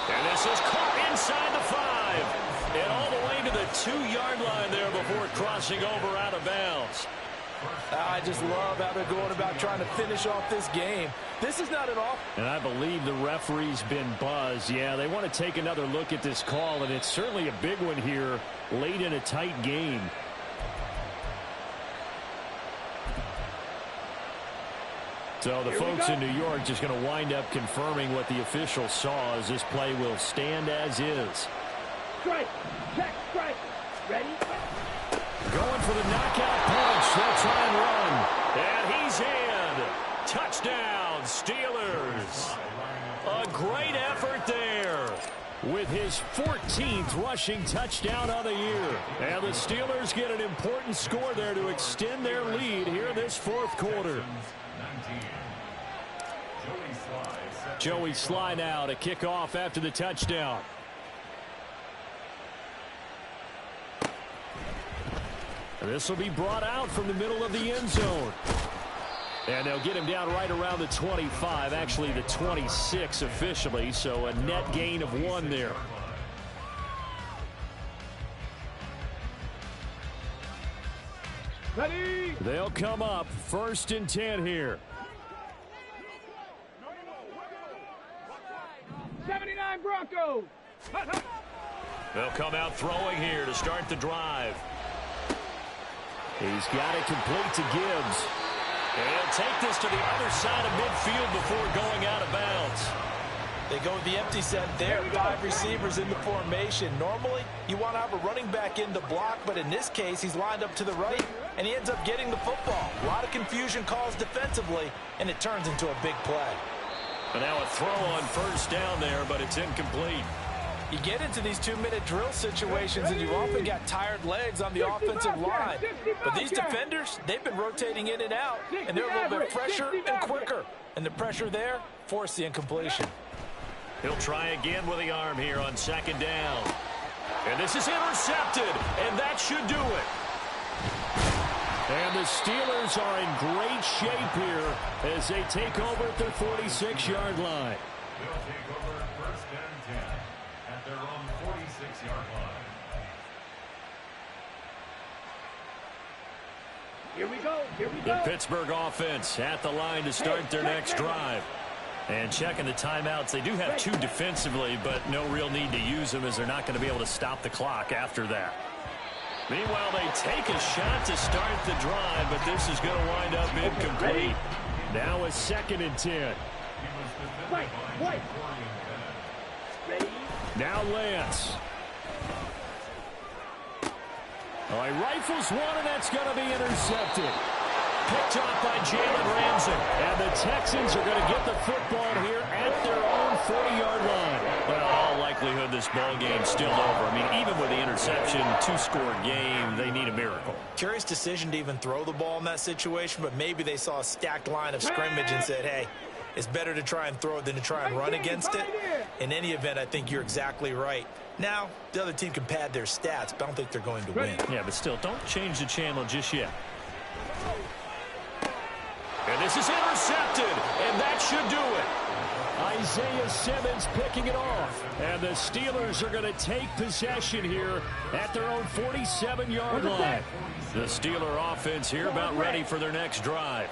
And this is caught inside the 5. And all the way to the 2-yard line there before crossing over out of bounds. I just love how they're going about trying to finish off this game. This is not an off. And I believe the referee's been buzzed. Yeah, they want to take another look at this call, and it's certainly a big one here late in a tight game. So the folks in New York just going to wind up confirming what the official saw as this play will stand as is. Strike, check, strike. Ready? Going for the knockout punch. They'll try and run. And he's in. Touchdown, Steelers. A great effort there. With his 14th rushing touchdown of the year. And the Steelers get an important score there to extend their lead here in this 4th quarter. Joey Slye now to kick off after the touchdown. This will be brought out from the middle of the end zone. And they'll get him down right around the 25, actually the 26 officially, so a net gain of 1 there. Ready? They'll come up 1st and 10 here. 79 Broncos. They'll come out throwing here to start the drive. He's got it complete to Gibbs. And he'll take this to the other side of midfield before going out of bounds. They go with the empty set there. 5 receivers in the formation. Normally, you want to have a running back in the block, but in this case, he's lined up to the right, and he ends up getting the football. A lot of confusion calls defensively, and it turns into a big play. And now a throw on 1st down there, but it's incomplete. You get into these 2-minute drill situations, and you often got tired legs on the offensive line. But these defenders, they've been rotating in and out, and they're a little bit fresher and quicker. And the pressure there forced the incompletion. He'll try again with the arm here on 2nd down. And this is intercepted, and that should do it. And the Steelers are in great shape here as they take over at their 46-yard line. They'll take over 1st and 10 at their own 46-yard line. Here we go. Here we The go. Pittsburgh offense at the line to start their next drive. And checking the timeouts, they do have 2 defensively, but no real need to use them as they're not going to be able to stop the clock after that. Meanwhile, they take a shot to start the drive, but this is going to wind up incomplete. Now a 2nd and 10. Wait. Ready? Now Lance. Oh, he rifles one, and that's going to be intercepted. Picked off by Jalen Ramsey. And the Texans are going to get the football here at their own 40-yard line. Well, in all likelihood, this ball game's still over. I mean, even with the interception, 2-score game, they need a miracle. Curious decision to even throw the ball in that situation, but maybe they saw a stacked line of scrimmage and said, hey, it's better to try and throw it than to try and run against it. In any event, I think you're exactly right. Now, the other team can pad their stats, but I don't think they're going to win. Yeah, but still, don't change the channel just yet. And this is intercepted, and that should do it. Isaiah Simmons picking it off. And the Steelers are going to take possession here at their own 47-yard line. The Steeler offense here about ready for their next drive.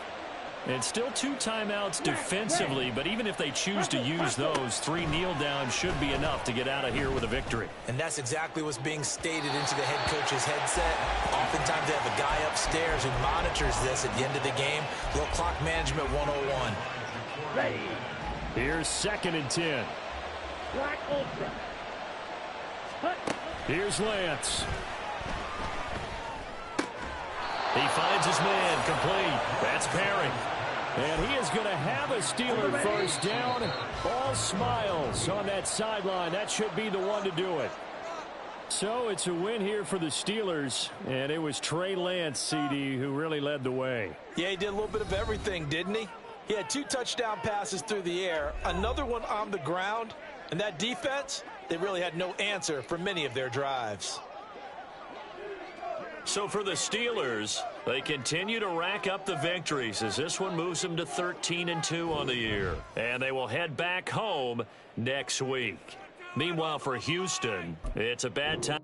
And still 2 timeouts defensively, but even if they choose to use those, 3 kneel downs should be enough to get out of here with a victory. And that's exactly what's being stated into the head coach's headset. Oftentimes they have a guy upstairs who monitors this at the end of the game. A little clock management 101. Ready. Here's 2nd and 10. Black Ultra. Hut. Here's Lance. He finds his man complete. That's Perry. And he is going to have a Steeler 1st down. All smiles on that sideline. That should be the one to do it. So it's a win here for the Steelers. And it was Trey Lance, CD, who really led the way. Yeah, he did a little bit of everything, didn't he? He had 2 touchdown passes through the air, another one on the ground. And that defense, they really had no answer for many of their drives. So for the Steelers, they continue to rack up the victories as this one moves them to 13-2 on the year. And they will head back home next week. Meanwhile, for Houston, it's a bad time.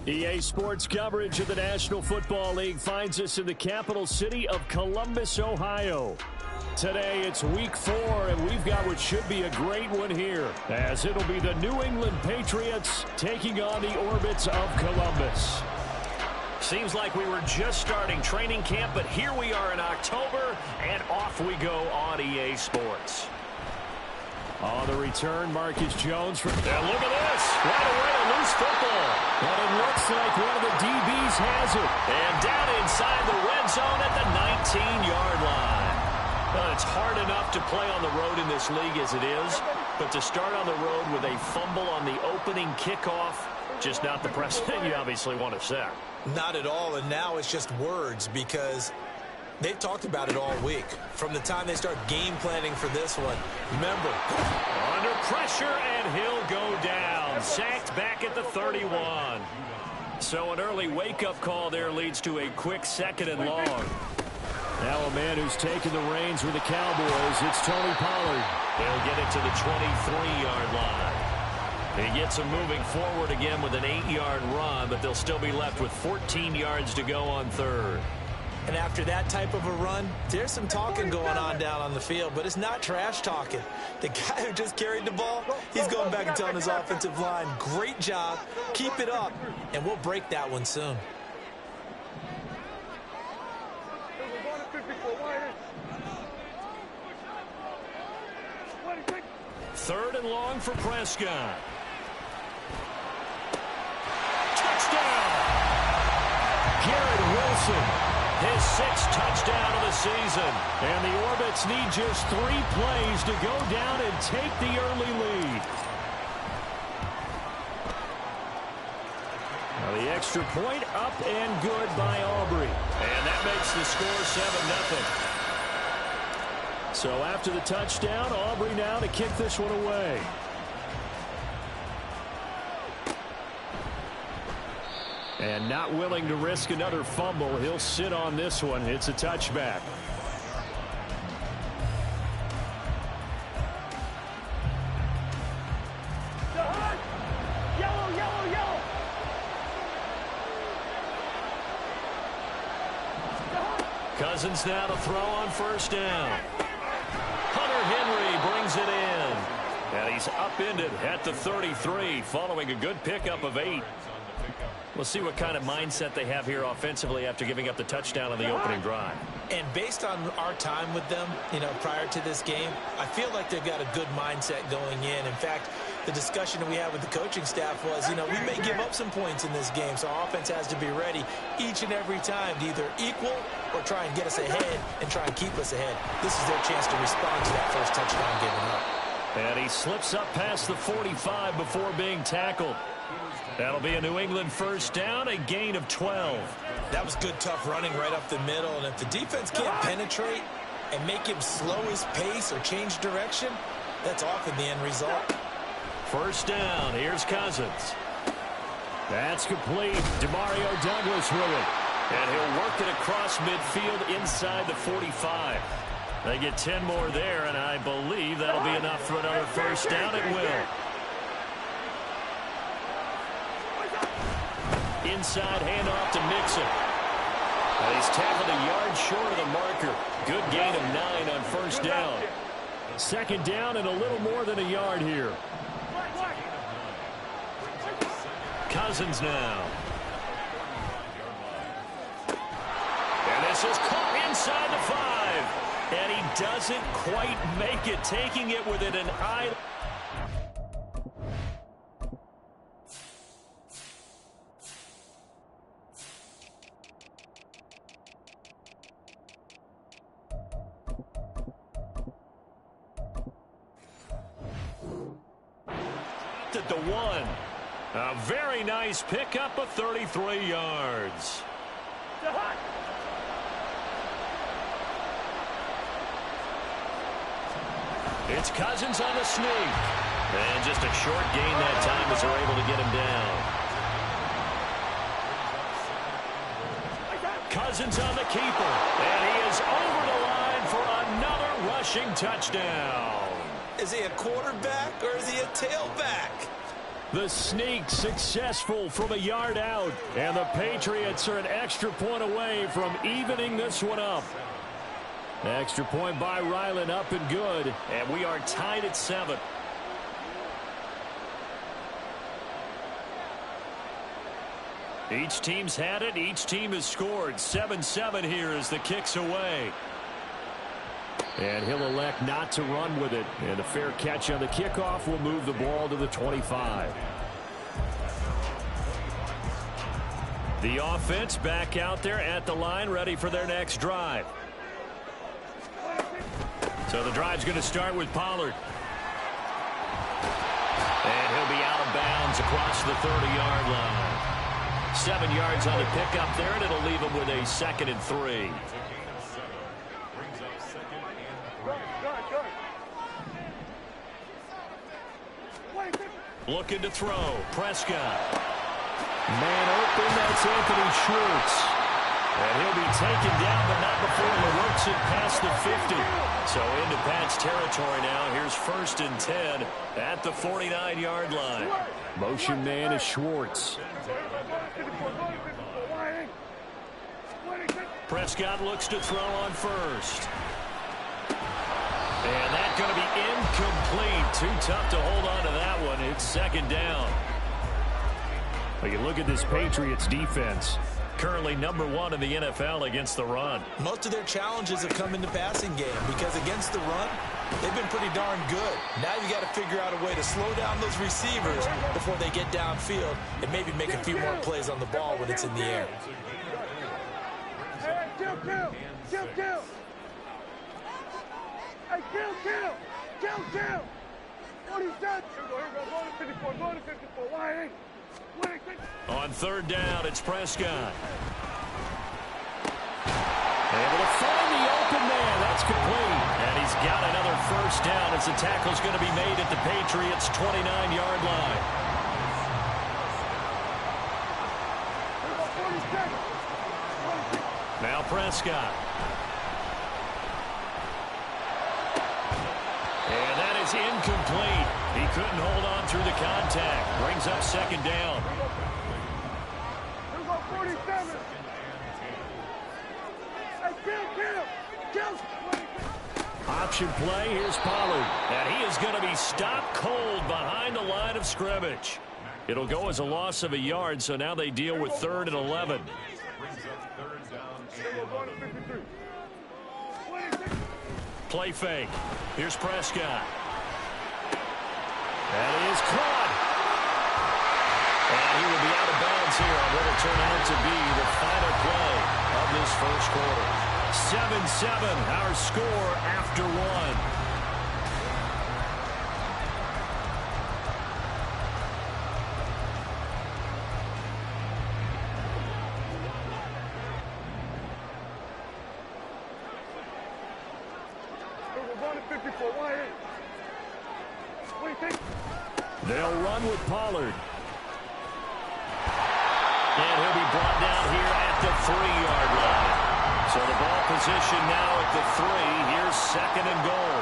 EA Sports coverage of the National Football League finds us in the capital city of Columbus, Ohio. Today, it's week 4, and we've got what should be a great one here, as it'll be the New England Patriots taking on the Orbits of Columbus. Seems like we were just starting training camp, but here we are in October, and off we go on EA Sports. On the return, Marcus Jones. And look at this. Right away, a loose football. And it looks like one of the DBs has it. And down inside the red zone at the 19-yard line. Well, it's hard enough to play on the road in this league as it is, but to start on the road with a fumble on the opening kickoff, just not the precedent you obviously want to set. Not at all, and now it's just words because they've talked about it all week. From the time they start game planning for this one, remember, under pressure, and he'll go down. Sacked back at the 31. So an early wake-up call there leads to a quick 2nd and long. Now a man who's taken the reins with the Cowboys, it's Tony Pollard. They'll get it to the 23-yard line. He gets them moving forward again with an 8-yard run, but they'll still be left with 14 yards to go on 3rd. And after that type of a run, there's some talking going on down on the field, but it's not trash talking. The guy who just carried the ball, he's going back and telling his offensive line, great job, keep it up, and we'll break that one soon. Third and long for Prescott. Touchdown! Garrett Wilson. His 6th touchdown of the season. And the Orbits need just 3 plays to go down and take the early lead. Now the extra point up and good by Aubrey. And that makes the score 7-0. So after the touchdown, Aubrey now to kick this one away. And not willing to risk another fumble, he'll sit on this one. It's a touchback. Yellow, yellow, yellow. Cousins now to throw on 1st down. Hunter Henry brings it in. And he's upended at the 33 following a good pickup of 8. We'll see what kind of mindset they have here offensively after giving up the touchdown on the opening drive. And based on our time with them, prior to this game, I feel like they've got a good mindset going in. In fact, the discussion that we had with the coaching staff was, we may give up some points in this game, so our offense has to be ready each and every time to either equal or try and get us ahead and try and keep us ahead. This is their chance to respond to that first touchdown given up. And he slips up past the 45 before being tackled. That'll be a New England 1st down, a gain of 12. That was good, tough running right up the middle. And if the defense can't penetrate and make him slow his pace or change direction, that's often the end result. 1st down. Here's Cousins. That's complete. Demario Douglas with it. And he'll work it across midfield inside the 45. They get 10 more there, and I believe that'll be enough for another 1st down. It will. Inside handoff to Mixon. And he's tackled a yard short of the marker. Good gain of 9 on 1st down. 2nd down and a little more than a yard here. Cousins now. And this is caught inside the 5. And he doesn't quite make it, taking it within an eye. At the 1. A very nice pickup of 33 yards. It's Cousins on the sneak. And just a short gain that time as they're able to get him down. Cousins on the keeper. And he is over the line for another rushing touchdown. Is he a quarterback or is he a tailback? The sneak successful from a yard out. And the Patriots are an extra point away from evening this one up. Extra point by Ryland, up and good. And we are tied at 7. Each team's had it. Each team has scored. 7-7 here as the kick's away. And he'll elect not to run with it. And a fair catch on the kickoff will move the ball to the 25. The offense back out there at the line, ready for their next drive. So the drive's going to start with Pollard. And he'll be out of bounds across the 30-yard line. 7 yards on the pickup there, and it'll leave him with a 2nd and 3. Looking to throw. Prescott. Man open, that's Anthony Schwartz. And he'll be taken down, but not before he works it past the 50. So into Pat's territory now. Here's 1st and 10 at the 49-yard line. Motion man is Schwartz. Prescott looks to throw on 1st. And that's going to be incomplete. Too tough to hold on to that one. It's 2nd down. Well, you look at this Patriots defense. Currently #1 in the NFL against the run. Most of their challenges have come in the passing game because against the run, they've been pretty darn good. Now you got to figure out a way to slow down those receivers before they get downfield and maybe make a few more plays on the ball when it's in the air. Hey, kill. Hey, kill. What he said. Here we go. Go to 54. Why? On 3rd down, it's Prescott. Able to find the open man. That's complete. And he's got another 1st down as the tackle's going to be made at the Patriots' 29-yard line. Now Prescott. And that is incomplete. He couldn't hold on through the contact. Brings up 2nd down. Option play. Here's Pollard. And he is going to be stopped cold behind the line of scrimmage. It'll go as a loss of a yard, so now they deal with 3rd and 11. Play fake. Here's Prescott. That is caught. And he will be out of bounds here on what will turn out to be the final play of this 1st quarter. 7-7, our score after 1. They'll run with Pollard. And he'll be brought down here at the 3-yard line. So the ball position now at the 3. Here's 2nd and goal.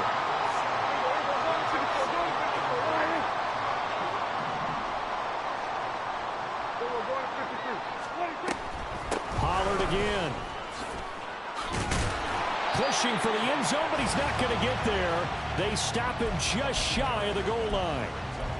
Pollard again. Pushing for the end zone, but he's not going to get there. They stop him just shy of the goal line.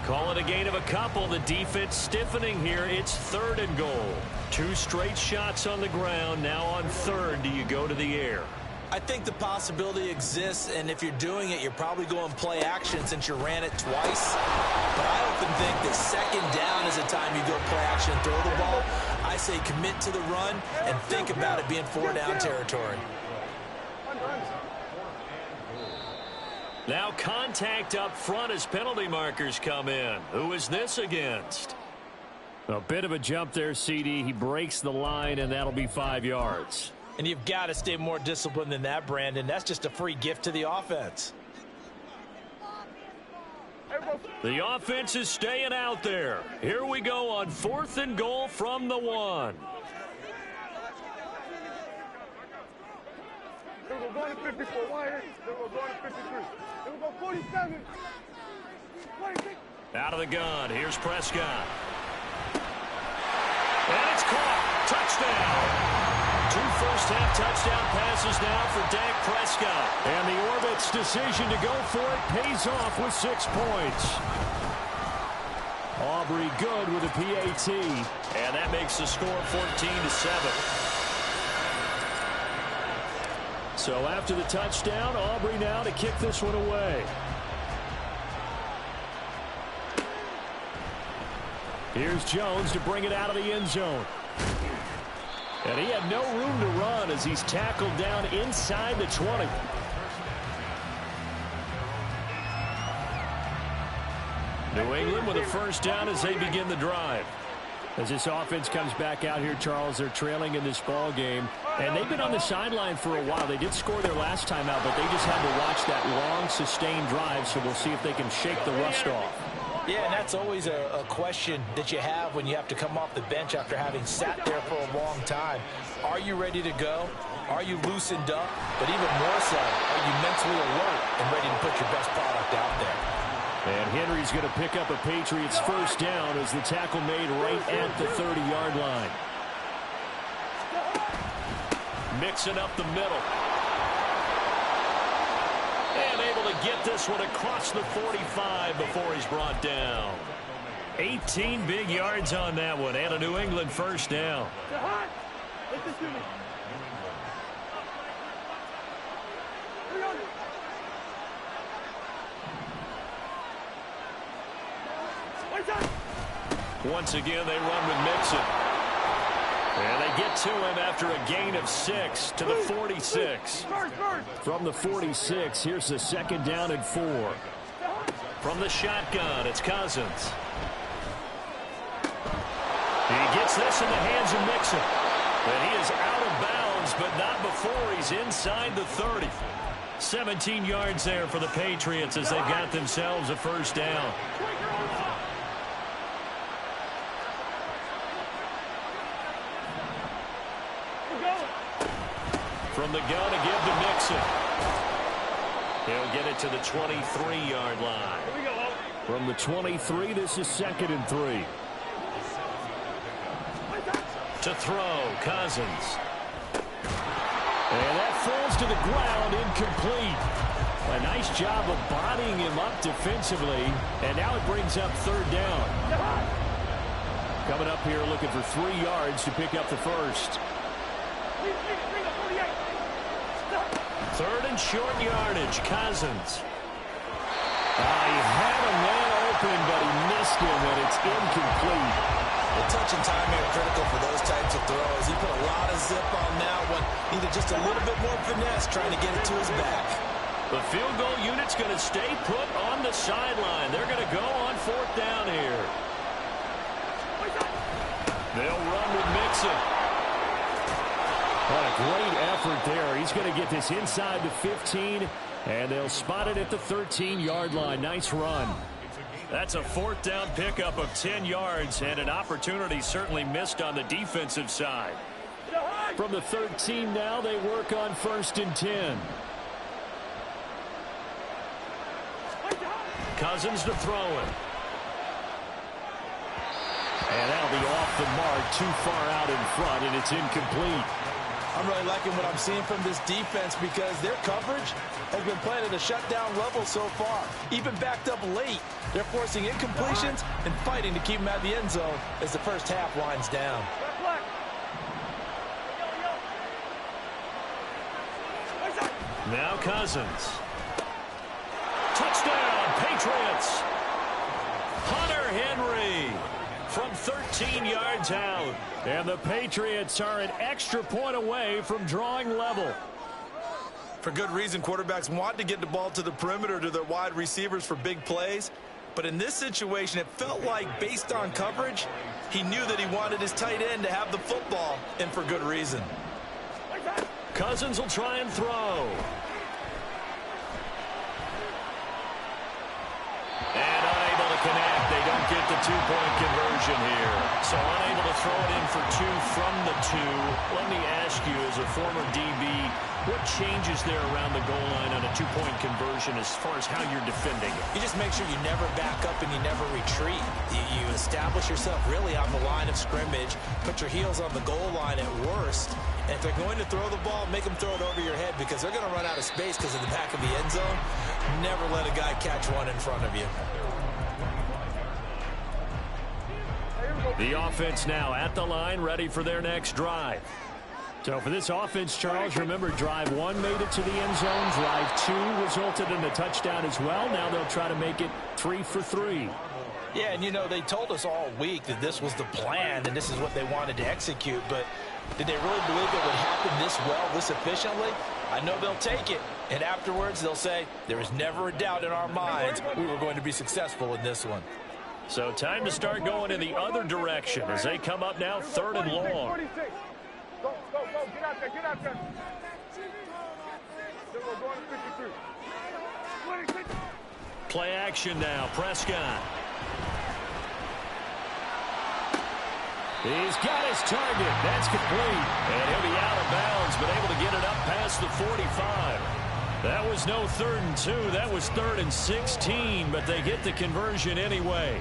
Call it a gain of a couple. The defense stiffening here. It's 3rd and goal. 2 straight shots on the ground. Now on 3rd, do you go to the air? I think the possibility exists, and if you're doing it, you're probably going play action since you ran it twice. But I often think that 2nd down is the time you go play action and throw the ball. I say commit to the run and think about it being 4-down territory. Now contact up front as penalty markers come in. Who is this against? A bit of a jump there, CD. He breaks the line, and that'll be 5 yards. And you've got to stay more disciplined than that, Brandon. That's just a free gift to the offense. The offense is staying out there. Here we go on 4th and goal from the 1. They were going to 54. Why? They were going to 53. They were going 47. 26. Out of the gun, here's Prescott. And it's caught. Touchdown. 2 first-half touchdown passes now for Dak Prescott. And the Orbits' decision to go for it pays off with 6 points. Aubrey good with a PAT. And that makes the score 14-7. So after the touchdown, Aubrey now to kick this one away. Here's Jones to bring it out of the end zone. And he had no room to run as he's tackled down inside the 20. New England with a first down as they begin the drive. As this offense comes back out here, Charles, they're trailing in this ball game. And they've been on the sideline for a while. They did score their last time out, but they just had to watch that long, sustained drive. So we'll see if they can shake the rust off. Yeah, and that's always a question that you have when you have to come off the bench after having sat there for a long time. Are you ready to go? Are you loosened up? But even more so, are you mentally alert and ready to put your best product out there? And Henry's going to pick up a Patriots first down as the tackle made right at the 30-yard line. Mixing up the middle. And able to get this one across the 45 before he's brought down. 18 big yards on that one, and a New England first down. Once again, they run with Mixon. And they get to him after a gain of 6 to the 46. From the 46, here's the second down and 4. From the shotgun, it's Cousins. He gets this in the hands of Mixon. And he is out of bounds, but not before he's inside the 30. 17 yards there for the Patriots as they've got themselves a first down. From the gun to give to Mixon. He'll get it to the 23-yard line. From the 23, this is 2nd and 3. To throw, Cousins. And that falls to the ground, incomplete. A nice job of bodying him up defensively. And now it brings up 3rd down. Coming up here looking for 3 yards to pick up the first. 3rd and short yardage, Cousins. He had a man open, but he missed him, and it's incomplete. The touch and timing are critical for those types of throws. He put a lot of zip on that one. Needed just a little bit more finesse trying to get it to his back. The field goal unit's going to stay put on the sideline. They're going to go on 4th down here. They'll run with Mixon. What a great effort there. He's going to get this inside the 15, and they'll spot it at the 13-yard line. Nice run. That's a 4th down pickup of 10 yards, and an opportunity certainly missed on the defensive side. From the 13 now, they work on 1st and 10. Cousins to throw it. And that'll be off the mark, too far out in front, and it's incomplete. I'm really liking what I'm seeing from this defense because their coverage has been playing at a shutdown level so far. Even backed up late, they're forcing incompletions and fighting to keep them out of the end zone as the first half winds down. Now Cousins. Touchdown, Patriots. Hunter Henry from 13 yards out. And the Patriots are an extra point away from drawing level. For good reason, quarterbacks want to get the ball to the perimeter to their wide receivers for big plays. But in this situation, it felt like, based on coverage, he knew that he wanted his tight end to have the football, and for good reason. Cousins will try and throw. And unable to connect. They don't get the 2-point conversion here. So unable to throw it in for 2 from the 2. Let me ask you, as a former DB, what changes there around the goal line on a 2-point conversion as far as how you're defending it? You just make sure you never back up and you never retreat. You establish yourself really on the line of scrimmage, put your heels on the goal line at worst, and if they're going to throw the ball, make them throw it over your head because they're going to run out of space because of the back of the end zone. Never let a guy catch one in front of you. The offense now at the line, ready for their next drive. So for this offense, Charles, remember drive 1 made it to the end zone. Drive 2 resulted in a touchdown as well. Now they'll try to make it 3 for 3. Yeah, and you know, they told us all week that this was the plan and this is what they wanted to execute, but did they really believe it would happen this well, this efficiently? I know they'll take it, and afterwards they'll say, there was never a doubt in our minds we were going to be successful in this one. So time to start going in the other direction as they come up now 3rd and long. 46. Go, go, go. Get out there, get out there. Then we're going to 53. 26. Play action now, Prescott. He's got his target. That's complete. And he'll be out of bounds, but able to get it up past the 45. That was no 3rd and 2. That was 3rd and 16, but they get the conversion anyway.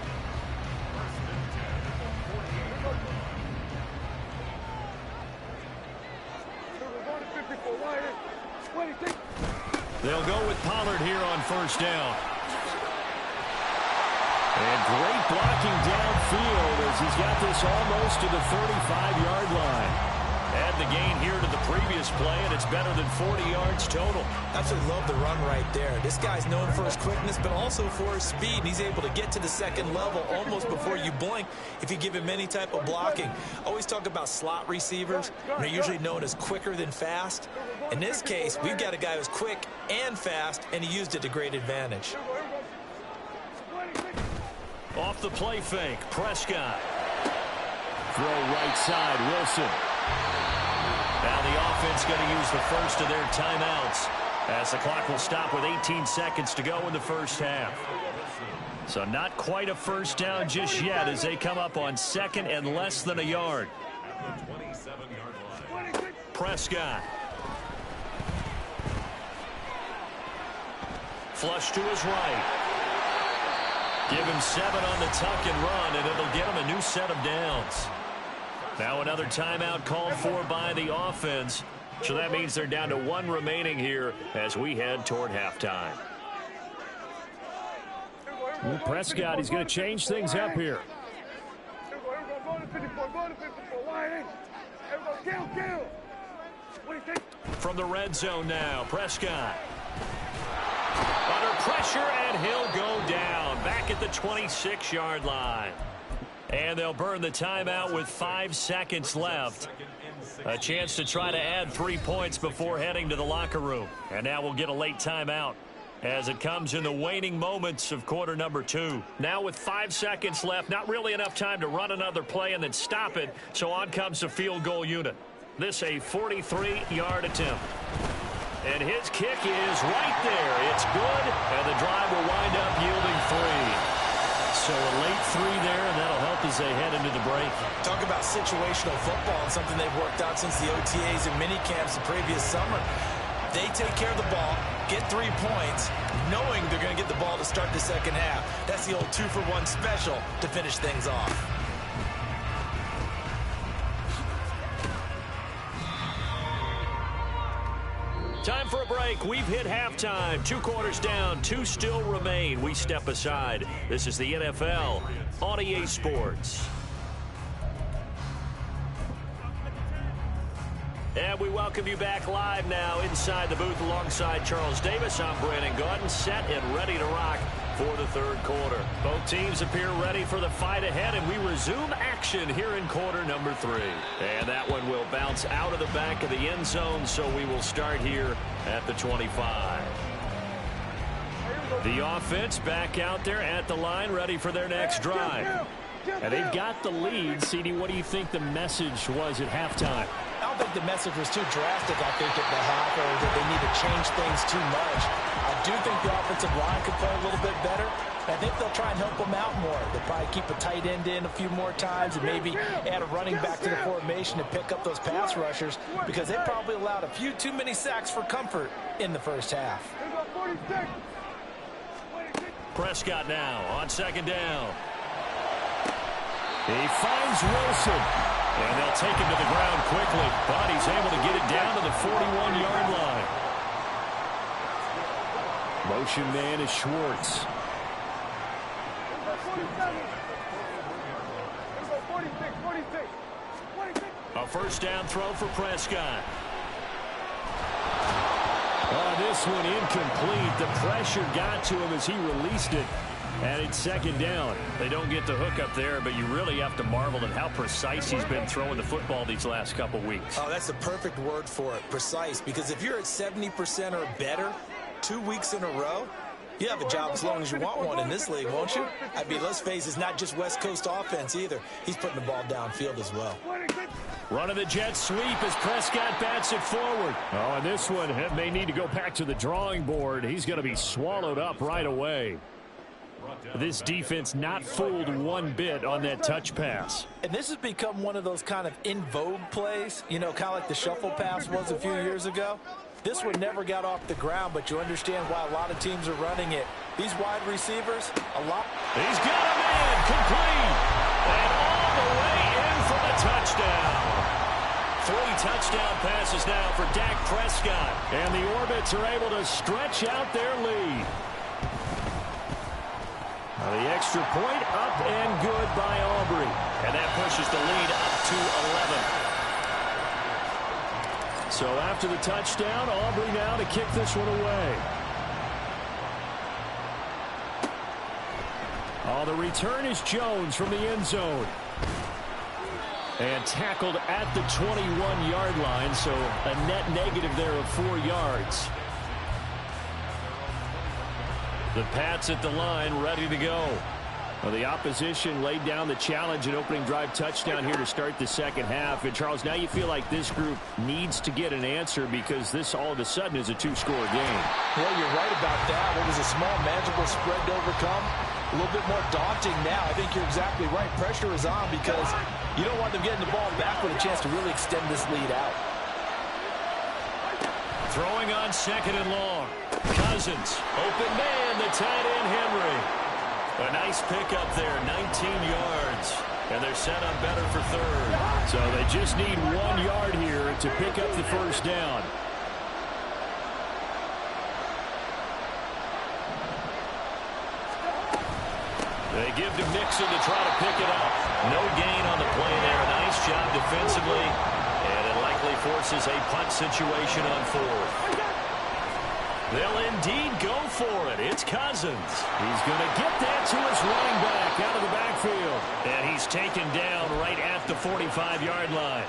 They'll go with Pollard here on 1st down. And great blocking downfield as he's got this almost to the 35-yard line. Add the gain here to the previous play, and it's better than 40 yards total. Absolutely love the run right there. This guy's known for his quickness, but also for his speed. He's able to get to the 2nd level almost before you blink if you give him any type of blocking. Always talk about slot receivers. They're usually known as quicker than fast. In this case, we've got a guy who's quick and fast, and he used it to great advantage. Off the play fake, Prescott. Throw right side, Wilson. Now the offense going to use the first of their timeouts as the clock will stop with 18 seconds to go in the 1st half. So not quite a 1st down just yet as they come up on 2nd and less than a yard. Prescott. Flush to his right. Give him 7 on the tuck and run, and it'll get him a new set of downs. Now another timeout called for by the offense. So that means they're down to 1 remaining here as we head toward halftime. Well, Prescott, he's going to change things up here. From the red zone now, Prescott. Under pressure, and he'll go down. Back at the 26-yard line. And they'll burn the timeout with 5 seconds left. A chance to try to add 3 points before heading to the locker room. And now we'll get a late timeout as it comes in the waning moments of quarter number 2. Now with 5 seconds left, not really enough time to run another play and then stop it. So on comes the field goal unit. This a 43-yard attempt. And his kick is right there. It's good, and the drive will wind up yielding 3. So a late 3 there, and that'll help as they head into the break. Talk about situational football and something they've worked out since the OTAs and mini camps the previous summer. They take care of the ball, get 3 points, knowing they're going to get the ball to start the 2nd half. That's the old 2-for-1 special to finish things off. Time for a break. We've hit halftime. 2 quarters down. 2 still remain. We step aside. This is the NFL on EA Sports. And we welcome you back live now inside the booth alongside Charles Davis. I'm Brandon Gaudin, set and ready to rock for the 3rd quarter. Both teams appear ready for the fight ahead, and we resume action here in quarter number 3. And that one will bounce out of the back of the end zone, so we will start here at the 25. The offense back out there at the line, ready for their next drive. And they've got the lead. CD, what do you think the message was at halftime? I don't think the message was too drastic, I think, at the half, or that they need to change things too much. I do think the offensive line could play a little bit better, I think they'll try and help him out more. They'll probably keep a tight end in a few more times and maybe add a running back to the formation to pick up those pass rushers because they probably allowed a few too many sacks for comfort in the first half. Prescott now on second down. He finds Wilson. And they'll take him to the ground quickly, but he's able to get it down to the 41-yard line. Motion man is Schwartz. A first down throw for Prescott. Oh, this one incomplete. The pressure got to him as he released it. And it's second down. They don't get the hook up there, but you really have to marvel at how precise he's been throwing the football these last couple weeks. Oh, that's the perfect word for it, precise. Because if you're at 70% or better 2 weeks in a row, you have a job as long as you want one in this league, won't you? I mean, let's face it, it's not just West Coast offense either. He's putting the ball downfield as well. Running the jet sweep as Prescott bats it forward. Oh, and this one may need to go back to the drawing board. He's going to be swallowed up right away. This defense not fooled one bit on that touch pass. And this has become one of those kind of in vogue plays, you know, kind of like the shuffle pass was a few years ago. This one never got off the ground, but you understand why a lot of teams are running it. These wide receivers, a lot. He's got a man complete. And all the way in for the touchdown. 3 touchdown passes now for Dak Prescott. And the Orbits are able to stretch out their lead. The extra point up and good by Aubrey. And that pushes the lead up to 11. So after the touchdown, Aubrey now to kick this one away. Oh, the return is Jones from the end zone. And tackled at the 21-yard line, so a net negative there of 4 yards. The Pats at the line, ready to go. Well, the opposition laid down the challenge, an opening drive touchdown here to start the second half. And, Charles, now you feel like this group needs to get an answer because this all of a sudden is a 2-score game. Well, you're right about that. It was a small, manageable spread to overcome. A little bit more daunting now. I think you're exactly right. Pressure is on because you don't want them getting the ball back with a chance to really extend this lead out. Throwing on second and long. Cousins, open man, the tight end Henry. A nice pickup there, 19 yards. And they're set up better for third. So they just need 1 yard here to pick up the first down. They give to Mixon to try to pick it up. No gain on the play there. Nice job defensively. And it likely forces a punt situation on fourth. They'll indeed go for it. It's Cousins. He's going to get that to his running back out of the backfield. And he's taken down right at the 45-yard line.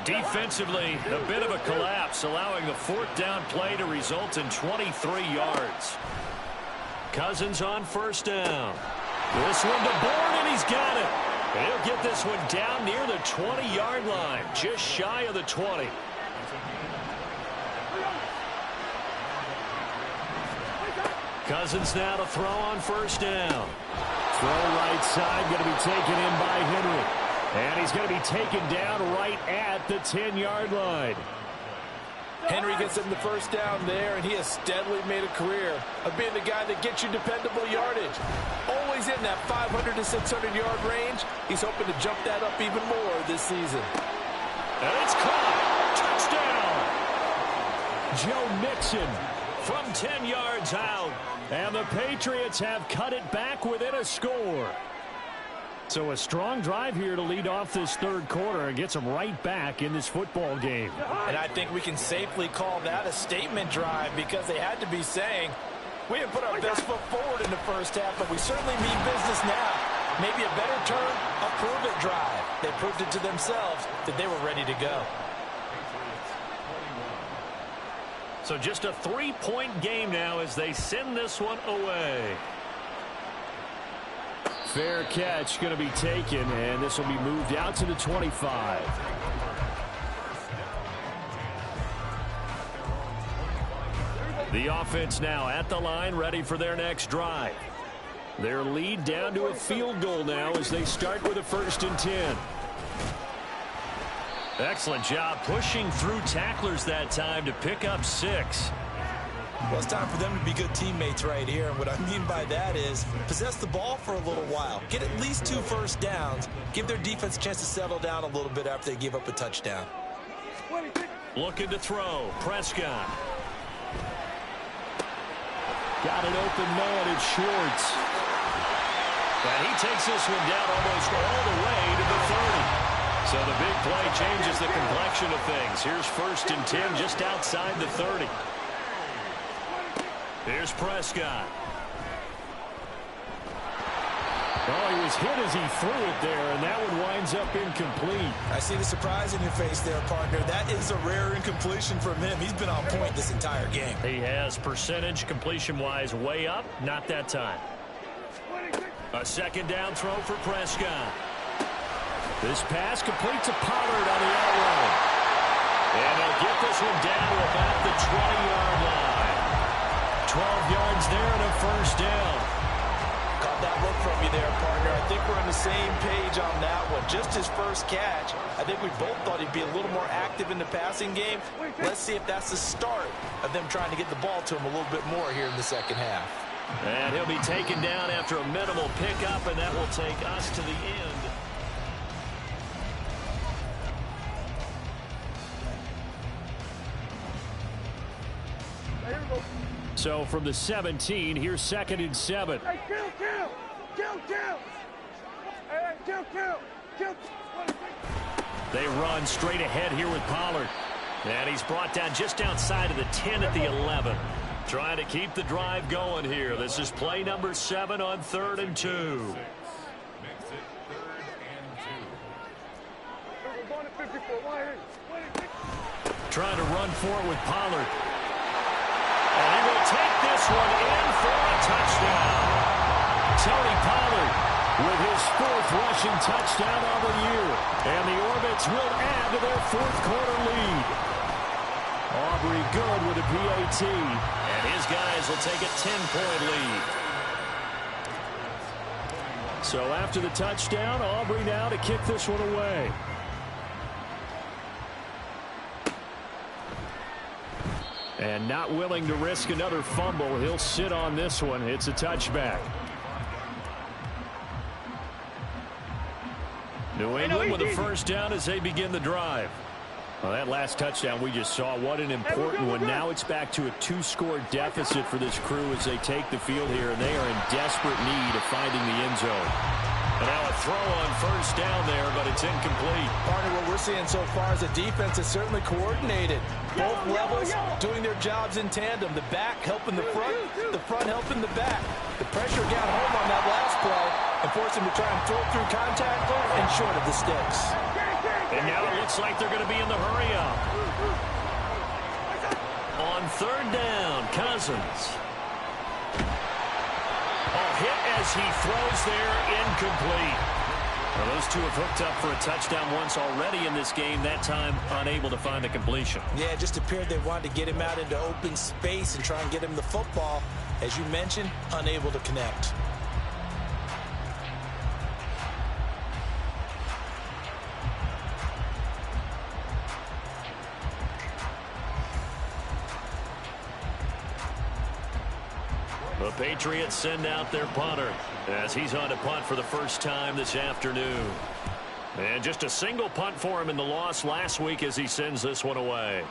Defensively, a bit of a collapse, allowing the fourth down play to result in 23 yards. Cousins on first down. This one to Bourne, and he's got it. And he'll get this one down near the 20-yard line, just shy of the 20. Cousins now to throw on first down. Throw right side, going to be taken in by Henry. And he's going to be taken down right at the 10-yard line. Henry gets him the first down there, and he has steadily made a career of being the guy that gets you dependable yardage. Always in that 500 to 600-yard range. He's hoping to jump that up even more this season. And it's caught. Touchdown. Joe Mixon from 10 yards out. And the Patriots have cut it back within a score. So a strong drive here to lead off this third quarter and gets them right back in this football game. And I think we can safely call that a statement drive because they had to be saying, we didn't put our best foot forward in the first half, but we certainly mean business now. Maybe a better term, a prove-it drive. They proved it to themselves that they were ready to go. So just a 3-point game now as they send this one away. Fair catch going to be taken, and this will be moved out to the 25. The offense now at the line, ready for their next drive. Their lead down to a field goal now as they start with a 1st and 10. Excellent job pushing through tacklers that time to pick up 6. Well, it's time for them to be good teammates right here. And what I mean by that is possess the ball for a little while. Get at least 2 first downs. Give their defense a chance to settle down a little bit after they give up a touchdown. Looking to throw. Prescott. Got an open man. It's Schwartz. And he takes this one down almost all the way to the 30. So the big play changes the complexion of things. Here's 1st and 10 just outside the 30. Here's Prescott. Oh, he was hit as he threw it there, and that one winds up incomplete. I see the surprise in your face there, partner. That is a rare incompletion from him. He's been on point this entire game. He has percentage completion-wise way up, not that time. A 2nd down throw for Prescott. This pass complete to Pollard on the outrun. And he'll get this one down to about the 20-yard line. 12 yards there and a 1st down. Caught that look from you there, partner. I think we're on the same page on that one. Just his first catch. I think we both thought he'd be a little more active in the passing game. Let's see if that's the start of them trying to get the ball to him a little bit more here in the second half. And he'll be taken down after a minimal pickup, and that will take us to the end. So from the 17, here's 2nd and 7. Hey, kill. They run straight ahead here with Pollard. And he's brought down just outside of the 10 at the 11. Trying to keep the drive going here. This is play number 7 on 3rd and 2. Makes it 3rd and 2. Trying to run for it with Pollard. And he will take this one in for a touchdown. Tony Pollard with his 4th rushing touchdown of the year. And the Orbits will add to their 4th quarter lead. Aubrey good with a PAT. And his guys will take a 10-point lead. So after the touchdown, Aubrey now to kick this one away. And not willing to risk another fumble. He'll sit on this one. It's a touchback. New England with a 1st down as they begin the drive. Well, that last touchdown we just saw, what an important one. Now it's back to a 2-score deficit for this crew as they take the field here, and they are in desperate need of finding the end zone. And now a throw on 1st down there, but it's incomplete. Partner, what we're seeing so far is the defense is certainly coordinated. Both levels doing their jobs in tandem. The back helping the front helping the back. The pressure got home on that last play and forced him to try and throw through contact and short of the sticks. And now it looks like they're going to be in the hurry-up. On 3rd down, Cousins. Hit as he throws there, incomplete. Well, those two have hooked up for a touchdown once already in this game, that time unable to find the completion. Yeah, it just appeared they wanted to get him out into open space and try and get him the football. As you mentioned, unable to connect. The Patriots send out their punter as he's on to punt for the first time this afternoon. And just a single punt for him in the loss last week as he sends this one away.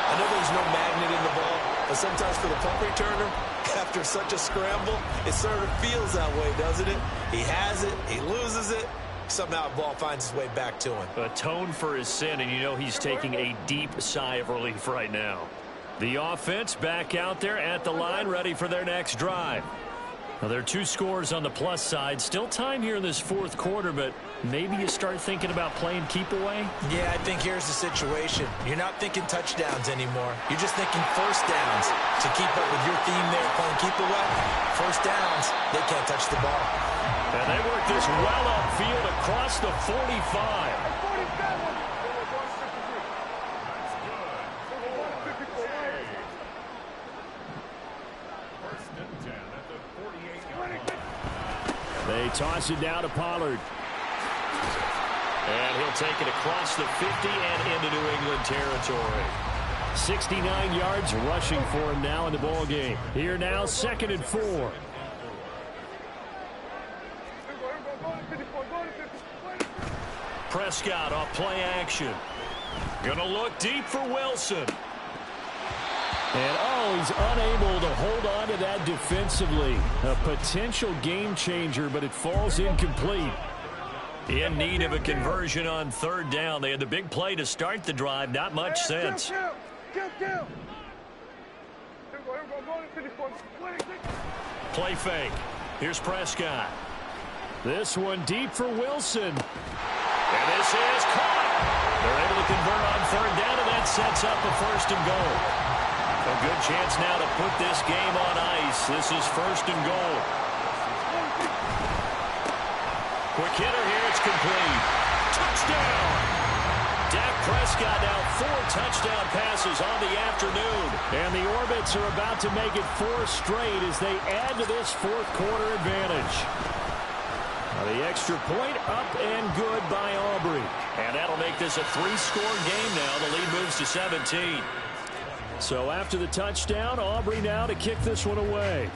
I know there's no magnet in the ball, but sometimes for the punt returner, after such a scramble, it sort of feels that way, doesn't it? He has it, he loses it, somehow the ball finds its way back to him. Atone for his sin, and you know he's taking a deep sigh of relief right now. The offense back out there at the line, ready for their next drive. Now, there are 2 scores on the plus side. Still time here in this 4th quarter, but maybe you start thinking about playing keep away? Yeah, I think here's the situation. You're not thinking touchdowns anymore. You're just thinking 1st downs. To keep up with your theme there, playing keep away, 1st downs, they can't touch the ball. And they work this well upfield across the 45. They toss it down to Pollard. And he'll take it across the 50 and into New England territory. 69 yards rushing for him now in the ball game. Here now, 2nd and 4. Prescott off play action. Gonna look deep for Wilson. And, he's unable to hold on to that defensively. A potential game changer, but it falls incomplete. In need of a conversion on 3rd down. They had the big play to start the drive. Not much sense. Play fake. Here's Prescott. This one deep for Wilson. And this is caught. They're able to convert on 3rd down, and that sets up a 1st and goal. A good chance now to put this game on ice. This is 1st and goal. Quick hitter here. It's complete. Touchdown. Dak Prescott now 4 touchdown passes on the afternoon. And the Orbits are about to make it 4 straight as they add to this 4th quarter advantage. The extra point up and good by Aubrey. And that'll make this a 3-score game now. The lead moves to 17. So after the touchdown, Aubrey now to kick this one away.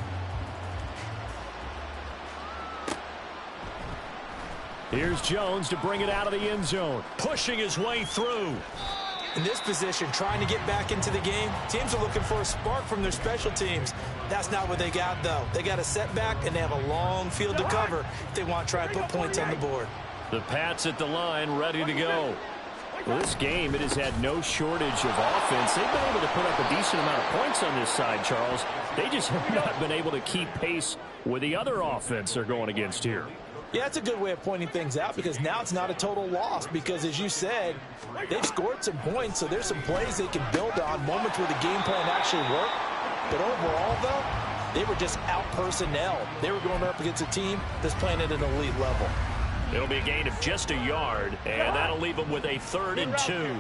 Here's Jones to bring it out of the end zone. Pushing his way through. In this position, trying to get back into the game, teams are looking for a spark from their special teams. That's not what they got, though. They got a setback, and they have a long field to cover if they want to try and put points on the board. The Pats at the line, ready to go. Well, this game, it has had no shortage of offense. They've been able to put up a decent amount of points on this side, Charles. They just have not been able to keep pace with the other offense they're going against here. Yeah, it's a good way of pointing things out because now it's not a total loss because, as you said, they've scored some points, so there's some plays they can build on, moments where the game plan actually worked. But overall, though, they were just out-personnel. They were going up against a team that's playing at an elite level. It'll be a gain of just a yard, and that'll leave them with a 3rd and 2.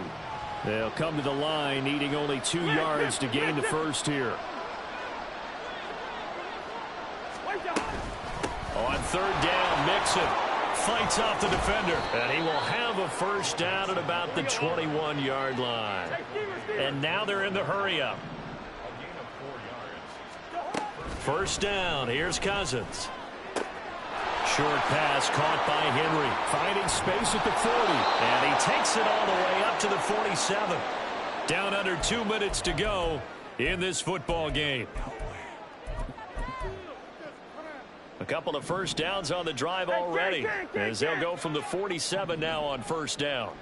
They'll come to the line, needing only 2 yards to gain the first here. On 3rd down, Mixon fights off the defender, and he will have a 1st down at about the 21-yard line. And now they're in the hurry-up. 1st down, here's Cousins. Short pass caught by Henry, finding space at the 40, and he takes it all the way up to the 47. Down under 2 minutes to go in this football game. A couple of 1st downs on the drive already, as they'll go from the 47 now on 1st down.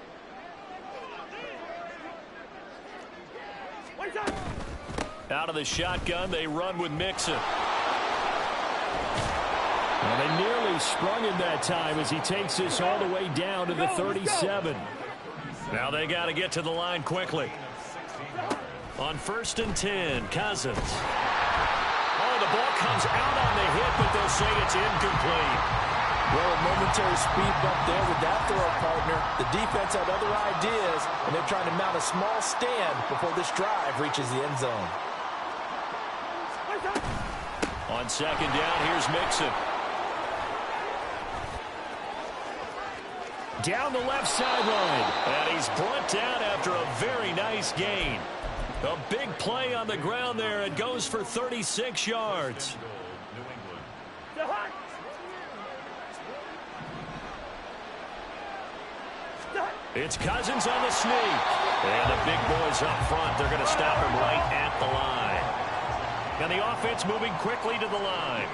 Out of the shotgun, they run with Mixon. Well, they nearly sprung him that time as he takes this all the way down to the 37. Now they got to get to the line quickly. On 1st and 10, Cousins. Oh, the ball comes out on the hit, but they'll say it's incomplete. Well, a momentary speed bump there with that throw, partner. The defense had other ideas, and they're trying to mount a small stand before this drive reaches the end zone. On 2nd down, here's Mixon. Down the left sideline. And he's brought down after a very nice gain. A big play on the ground there. It goes for 36 yards. It's Cousins on the sneak. And the big boys up front. They're going to stop him right at the line. And the offense moving quickly to the line.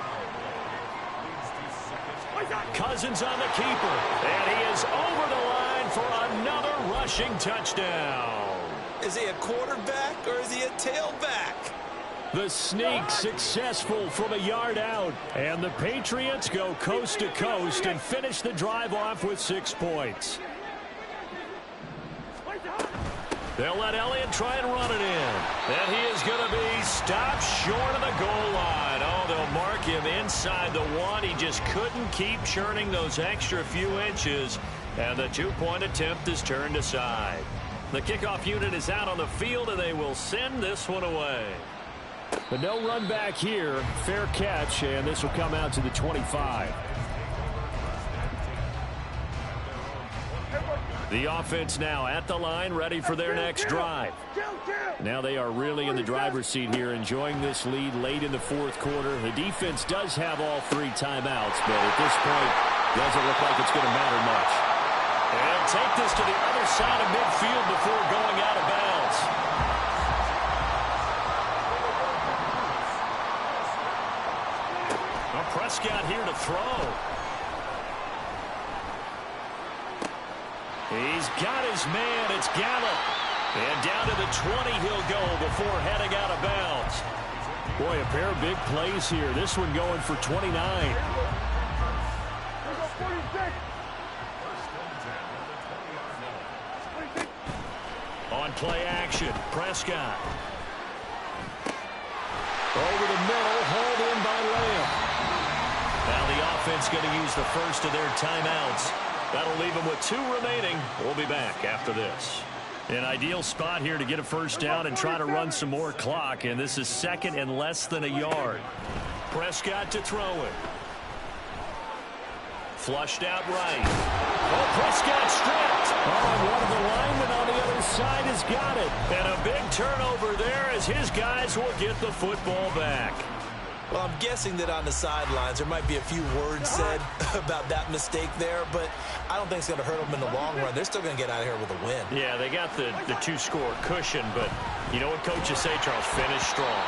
Cousins on the keeper. And he is over the line for another rushing touchdown. Is he a quarterback or is he a tailback? The sneak successful from a yard out. And the Patriots go coast to coast and finish the drive off with 6 points. They'll let Elliott try and run it in. And he is going to be stopped short of the goal line. Oh, they'll mark him inside the 1. He just couldn't keep churning those extra few inches. And the 2-point attempt is turned aside. The kickoff unit is out on the field, and they will send this one away. But no run back here. Fair catch, and this will come out to the 25. The offense now at the line, ready for their next drive. Now they are really in the driver's seat here, enjoying this lead late in the fourth quarter. The defense does have all 3 timeouts, but at this point, doesn't look like it's going to matter much. And take this to the other side of midfield before going out of bounds. Well, Prescott here to throw. He's got his man. It's Gallup. And down to the 20 he'll go before heading out of bounds. Boy, a pair of big plays here. This one going for 29. On play action, Prescott. Over the middle, hauled in by Lamb. Now the offense going to use the first of their timeouts. That'll leave them with 2 remaining. We'll be back after this. An ideal spot here to get a first down and try to run some more clock, and this is 2nd and less than a yard. Prescott to throw it. Flushed out right. Oh, Prescott stripped. Oh, one of the linemen on the other side has got it. And a big turnover there as his guys will get the football back. Well, I'm guessing that on the sidelines there might be a few words said about that mistake there, but I don't think it's going to hurt them in the long run. They're still going to get out of here with a win. Yeah, they got the 2-score cushion, but you know what coaches say, Charles? Finish strong.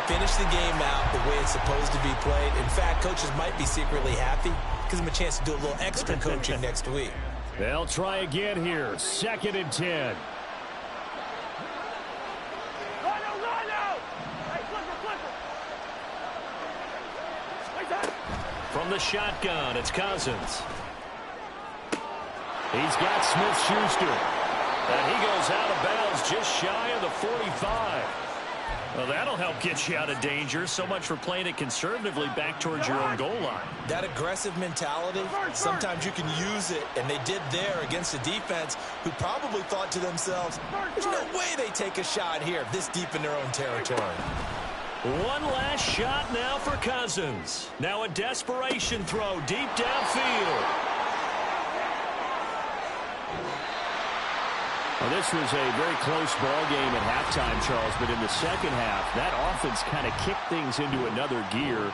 Finish the game out the way it's supposed to be played. In fact, coaches might be secretly happy. Gives them a chance to do a little extra coaching next week. They'll try again here. 2nd and 10. From the shotgun, it's Cousins. He's got Smith-Schuster. And he goes out of bounds just shy of the 45. Well, that'll help get you out of danger. So much for playing it conservatively back towards your own goal line. That aggressive mentality, sometimes you can use it, and they did there against a defense who probably thought to themselves, there's no way they take a shot here this deep in their own territory. One last shot now for Cousins. Now a desperation throw deep downfield. Well, this was a very close ball game at halftime, Charles, but in the second half, that offense kind of kicked things into another gear.